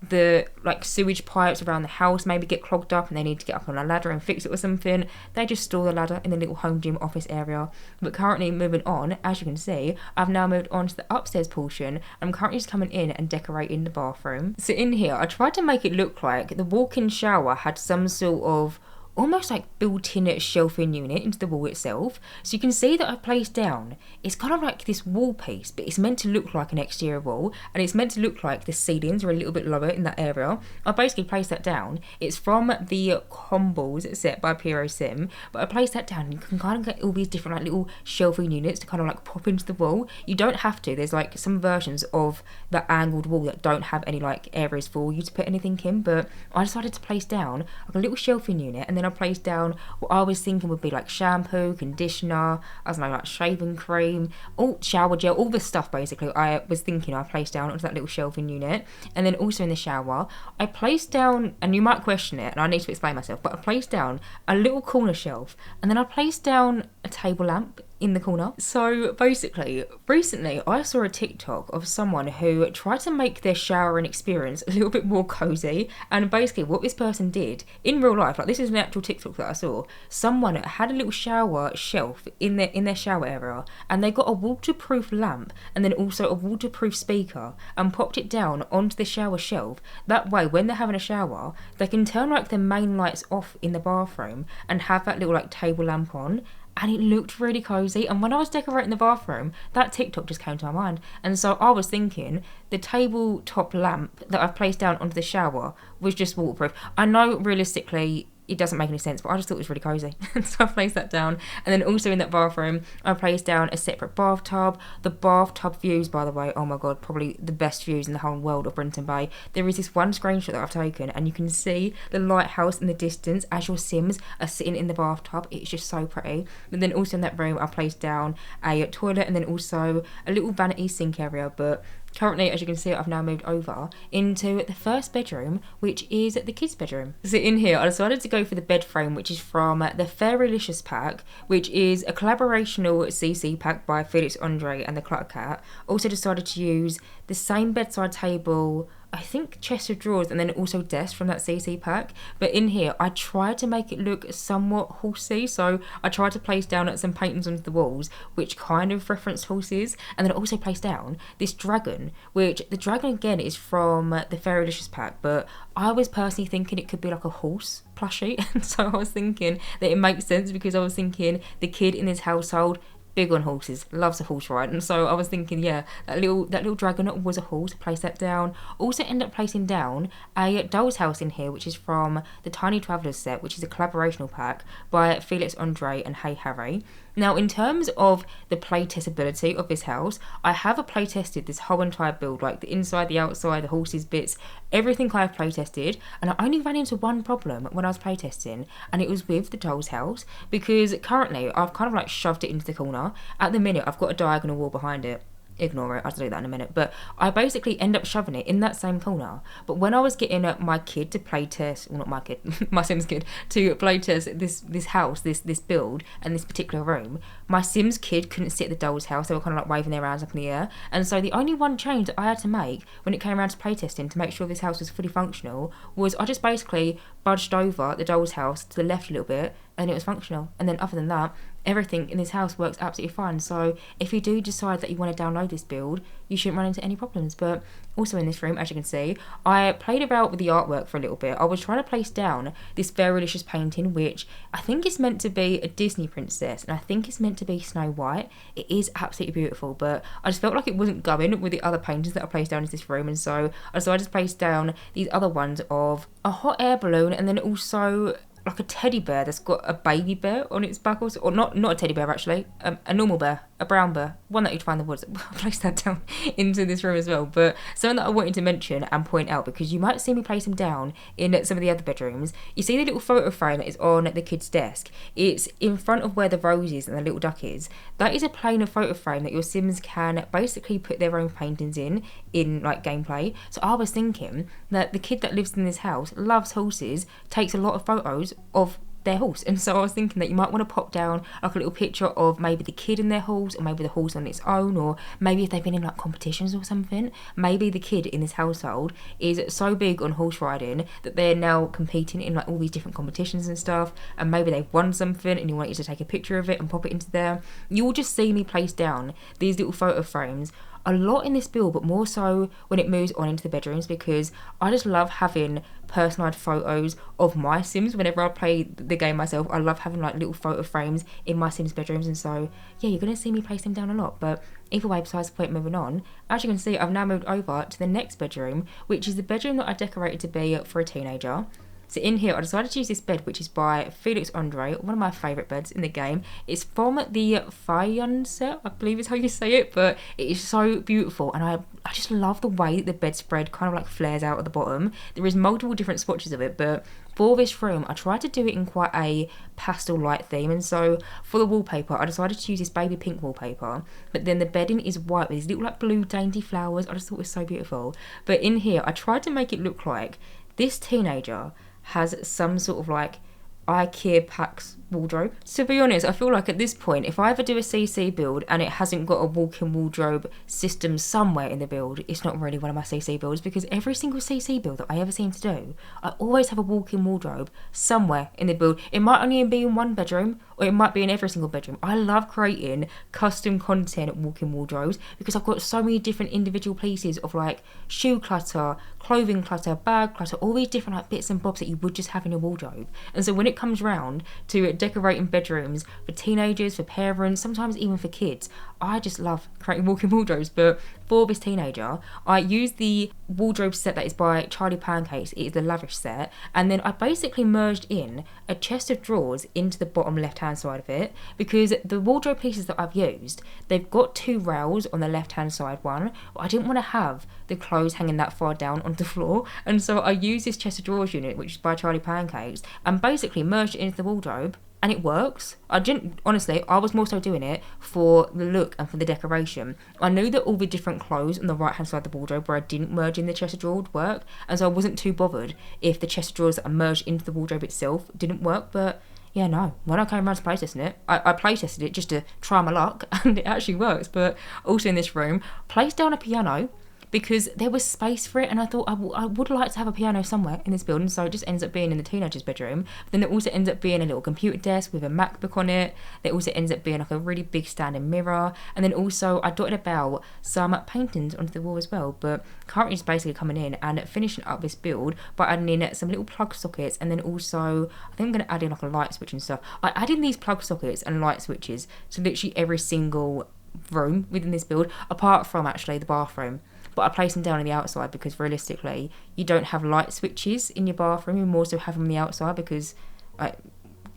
the like sewage pipes around the house maybe get clogged up and they need to get up on a ladder and fix it or something, they just store the ladder in the little home gym office area. But currently moving on, as you can see, I've now moved on to the upstairs portion. I'm currently just coming in and decorating the bathroom. So in here, I tried to make it look like the walk-in shower had some sort of almost like built-in shelving unit into the wall itself. So you can see that I've placed down, it's kind of like this wall piece, but it's meant to look like an exterior wall, and it's meant to look like the ceilings are a little bit lower in that area. I basically placed that down. It's from the Combles set by Piero Sim, but I placed that down and you can kind of get all these different like little shelving units to kind of like pop into the wall. You don't have to. There's like some versions of the angled wall that don't have any like areas for you to put anything in, but I decided to place down like a little shelving unit, and then I placed down what I was thinking would be like shampoo, conditioner, I don't know, like shaving cream, all shower gel, all this stuff basically. I was thinking I placed down onto that little shelving unit. And then also in the shower, I placed down, and you might question it and I need to explain myself, but I placed down a little corner shelf, and then I placed down a table lamp in the corner. So basically, recently I saw a TikTok of someone who tried to make their showering experience a little bit more cozy, and basically what this person did in real life, like this is an actual TikTok that I saw, someone had a little shower shelf in their shower area, and they got a waterproof lamp and then also a waterproof speaker and popped it down onto the shower shelf. That way when they're having a shower, they can turn like the main lights off in the bathroom and have that little like table lamp on, and it looked really cozy. And when I was decorating the bathroom, that TikTok just came to my mind, and so I was thinking the tabletop lamp that I've placed down onto the shower was just waterproof. I know realistically it doesn't make any sense, but I just thought it was really cozy. So I placed that down. And then also in that bathroom, I placed down a separate bathtub. The bathtub views, by the way, oh my god, probably the best views in the whole world of Brindleton Bay. There is this one screenshot that I've taken, and you can see the lighthouse in the distance as your Sims are sitting in the bathtub. It's just so pretty. But then also in that room, I placed down a toilet and then also a little vanity sink area. But currently, as you can see, I've now moved over into the first bedroom, which is the kids' bedroom. So in here, I decided to go for the bed frame, which is from the Fairylicious pack, which is a collaborational CC pack by Felix Andre and the Clutter Cat. Also decided to use the same bedside table, I think chest of drawers, and then also desk from that CC pack. But in here, I tried to make it look somewhat horsey, so I tried to place down some paintings onto the walls which kind of referenced horses, and then I also placed down this dragon, which the dragon again is from the Fairylicious pack, but I was personally thinking it could be like a horse plushie, and so I was thinking that it makes sense because I was thinking the kid in this household big on horses, loves a horse ride, and so I was thinking, yeah, that little dragon was a horse. Place that down. Also end up placing down a doll's house in here, which is from the Tiny Travellers set, which is a collaborational pack by Felix Andre and Hey Harry. Now, in terms of the playtestability of this house, I have playtested this whole entire build, like the inside, the outside, the horses bits, everything I've playtested, and I only ran into one problem when I was playtesting, and it was with the doll's house, because currently I've kind of like shoved it into the corner. At the minute, I've got a diagonal wall behind it. Ignore it, I'll do that in a minute. But I basically end up shoving it in that same corner. But when I was getting my kid to play test, well, not my kid, my Sims kid, to play test this house, this build, and this particular room, my Sims kid couldn't sit at the doll's house. They were kind of like waving their arms up in the air. And so the only one change that I had to make when it came around to play testing to make sure this house was fully functional was I just basically budged over the doll's house to the left a little bit, and it was functional. And then other than that, everything in this house works absolutely fine. So if you do decide that you want to download this build, you shouldn't run into any problems. But also in this room, as you can see, I played about with the artwork for a little bit. I was trying to place down this Fairylicious painting, which I think is meant to be a Disney princess, and I think it's meant to be Snow White. It is absolutely beautiful, but I just felt like it wasn't going with the other paintings that I placed down in this room, and so I decided to place down these other ones of a hot air balloon, and then also like a teddy bear that's got a baby bear on its back, or not a teddy bear actually, a normal bear, a brown bear, one that you'd find in the woods. I'll place that down into this room as well. But something that I wanted to mention and point out, because you might see me place them down in some of the other bedrooms, you see the little photo frame that is on the kid's desk. It's in front of where the rose is and the little duck is. That is a planar photo frame that your Sims can basically put their own paintings in like gameplay. So I was thinking that the kid that lives in this house loves horses, takes a lot of photos of their horse, and so I was thinking that you might want to pop down like a little picture of maybe the kid in their horse, or maybe the horse on its own, or maybe if they've been in like competitions or something, maybe the kid in this household is so big on horse riding that they're now competing in like all these different competitions and stuff, and maybe they've won something and you want you to take a picture of it and pop it into there. You will just see me place down these little photo frames a lot in this build, but more so when it moves on into the bedrooms, because I just love having personalised photos of my Sims. Whenever I play the game myself, I love having like little photo frames in my Sims bedrooms, and so yeah, you're going to see me place them down a lot. But either way, besides the point, moving on, as you can see, I've now moved over to the next bedroom, which is the bedroom that I decorated to be for a teenager. So in here, I decided to use this bed, which is by Felix Andre, one of my favourite beds in the game. It's from the Fayon set, I believe is how you say it, but it is so beautiful, and I just love the way that the bedspread kind of like flares out at the bottom. There is multiple different swatches of it, but for this room, I tried to do it in quite a pastel light theme, and so for the wallpaper, I decided to use this baby pink wallpaper, but then the bedding is white with these little like blue dainty flowers. I just thought it was so beautiful. But in here, I tried to make it look like this teenager has some sort of like IKEA Pax wardrobe. To be honest, I feel like at this point, if I ever do a CC build and it hasn't got a walk-in wardrobe system somewhere in the build, it's not really one of my CC builds, because every single CC build that I ever seem to do, I always have a walk-in wardrobe somewhere in the build. It might only be in one bedroom, or it might be in every single bedroom. I love creating custom content walk-in wardrobes, because I've got so many different individual pieces of like shoe clutter, clothing clutter, bag clutter, all these different like bits and bobs that you would just have in your wardrobe. And so when it comes round to decorating bedrooms for teenagers, for parents, sometimes even for kids, I just love creating walk-in wardrobes. But for this teenager, I used the wardrobe set that is by Charlie Pancakes. It is the Lavish set, and then I basically merged in a chest of drawers into the bottom left hand side of it, because the wardrobe pieces that I've used, they've got two rails on the left hand side one, but I didn't want to have the clothes hanging that far down onto the floor, and so I used this chest of drawers unit, which is by Charlie Pancakes, and basically merged it into the wardrobe. And it works. I was more so doing it for the look and for the decoration. I knew that all the different clothes on the right hand side of the wardrobe where I didn't merge in the chest of drawers would work, and so I wasn't too bothered if the chest of drawers that I merged into the wardrobe itself didn't work. But yeah, no, when I came around to playtesting it, I playtested it just to try my luck, and it actually works. But also in this room, placed down a piano, because there was space for it, and I thought I would like to have a piano somewhere in this building, so it just ends up being in the teenager's bedroom. But then it also ends up being a little computer desk with a MacBook on it. There also ends up being like a really big standing mirror, and then also I dotted about some paintings onto the wall as well. But currently just basically coming in and finishing up this build by adding in some little plug sockets, and then also I think I'm going to add in like a light switch and stuff. I add in these plug sockets and light switches to literally every single room within this build, apart from actually the bathroom. But I place them down on the outside because realistically, you don't have light switches in your bathroom. You more so have them on the outside because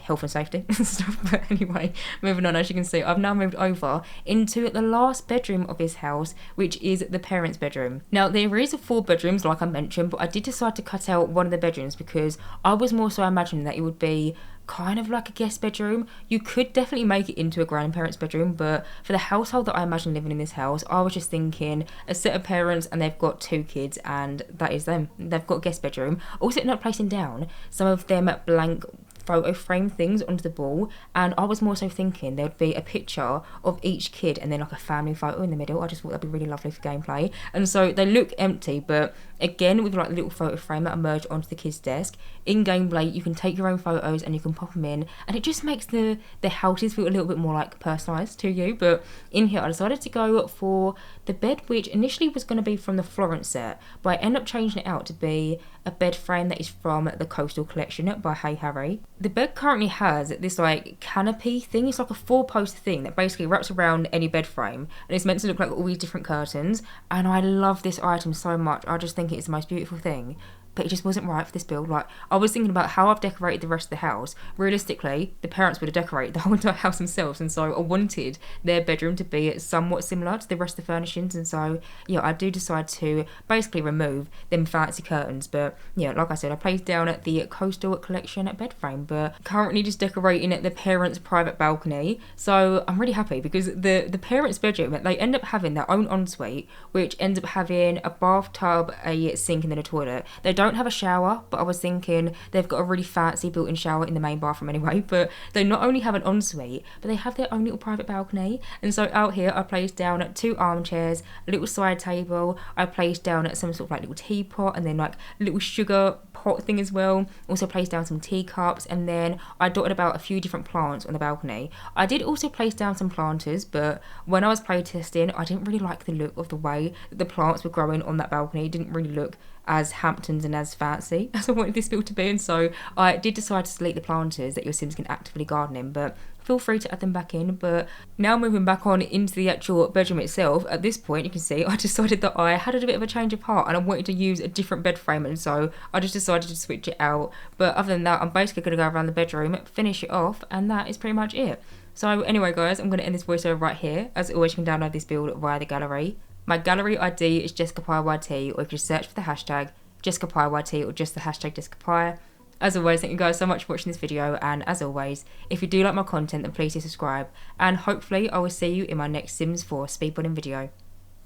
health and safety and stuff. But anyway, moving on, as you can see, I've now moved over into the last bedroom of this house, which is the parents' bedroom. Now, there is 4 bedrooms, like I mentioned, but I did decide to cut out one of the bedrooms because I was more so imagining that it would be kind of like a guest bedroom. You could definitely make it into a grandparents' bedroom, but for the household that I imagine living in this house, I was just thinking a set of parents and they've got 2 kids, and that is them. They've got a guest bedroom. Also ended up placing down some of them blank photo frame things onto the wall, and I was more so thinking there would be a picture of each kid and then like a family photo in the middle. I just thought that'd be really lovely for gameplay, and so they look empty, but again with like a little photo frame that I merged onto the kids' desk. In gameplay you can take your own photos and you can pop them in, and it just makes the houses feel a little bit more like personalised to you. But in here I decided to go for the bed, which initially was going to be from the Florence set, but I ended up changing it out to be a bed frame that is from the Coastal Collection by Hey Harry. The bed currently has this like canopy thing. It's like a 4-post thing that basically wraps around any bed frame, and it's meant to look like all these different curtains, and I love this item so much. I just think it's the most beautiful thing. But it just wasn't right for this build. Like, I was thinking about how I've decorated the rest of the house. Realistically, the parents would have decorated the whole entire house themselves, and so I wanted their bedroom to be somewhat similar to the rest of the furnishings, and so yeah, I do decide to basically remove them fancy curtains. But yeah, like I said, I placed down at the Coastal Collection bed frame, but currently just decorating at the parents' private balcony. So I'm really happy because the parents' bedroom, they end up having their own ensuite, which ends up having a bathtub, a sink, and then a toilet. They don't don't have a shower, but I was thinking they've got a really fancy built-in shower in the main bathroom anyway, but they not only have an ensuite, but they have their own little private balcony. And so out here I placed down 2 armchairs, a little side table, I placed down some sort of like little teapot, and then like a little sugar pot thing as well. Also placed down some teacups, and then I dotted about a few different plants on the balcony. I did also place down some planters, but when I was playtesting, I didn't really like the look of the way that the plants were growing on that balcony. It didn't really look as Hamptons and as fancy as I wanted this build to be, and so I did decide to delete the planters that your Sims can actively garden in, but feel free to add them back in. But now moving back on into the actual bedroom itself, at this point you can see I decided that I had a bit of a change of heart and I wanted to use a different bed frame, and so I just decided to switch it out. But other than that, I'm basically going to go around the bedroom, finish it off, and that is pretty much it. So anyway guys, I'm going to end this voiceover right here. As always, you can download this build via the gallery. My gallery ID is JessicapieYT, or you can just search for the hashtag JessicapieYT or just the hashtag Jessicapie. As always, thank you guys so much for watching this video, and as always, if you do like my content, then please do subscribe, and hopefully I will see you in my next Sims 4 speedrunning video.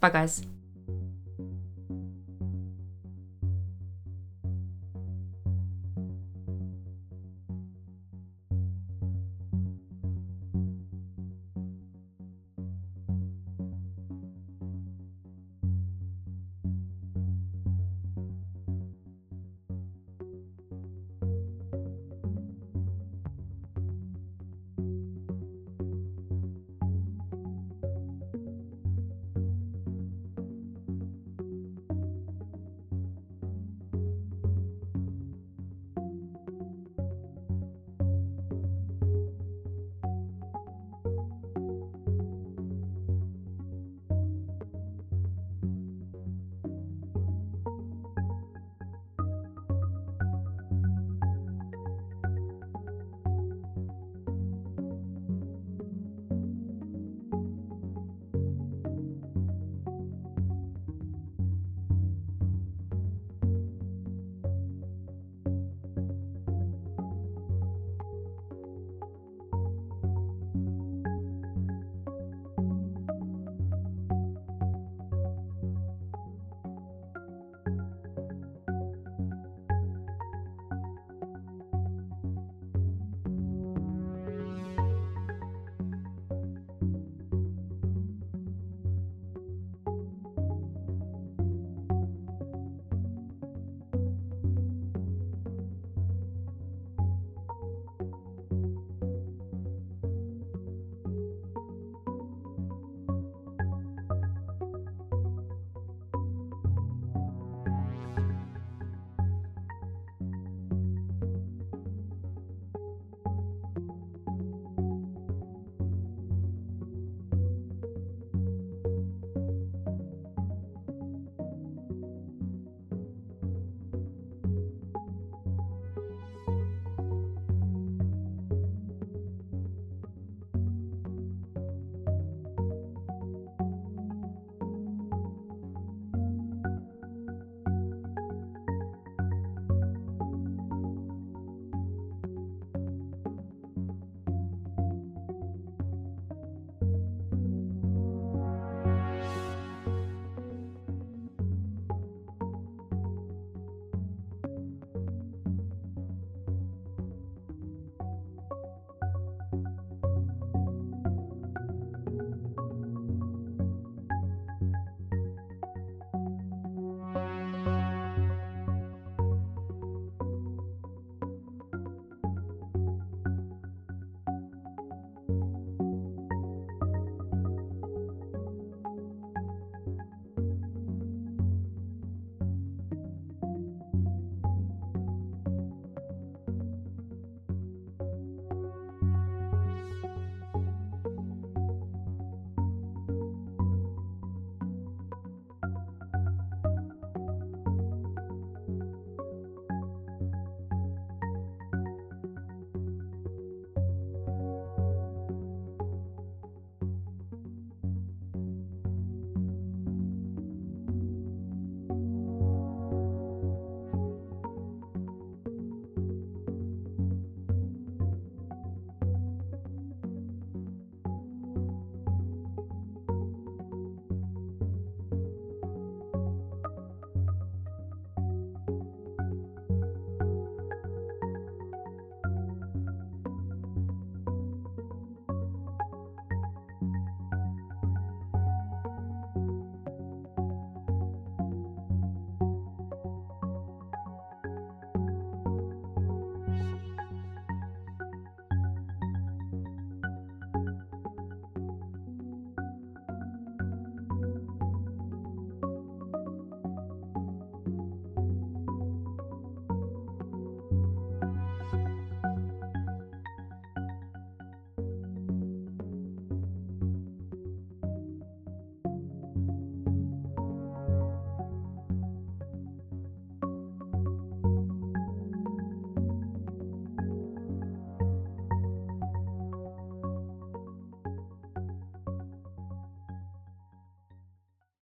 Bye guys.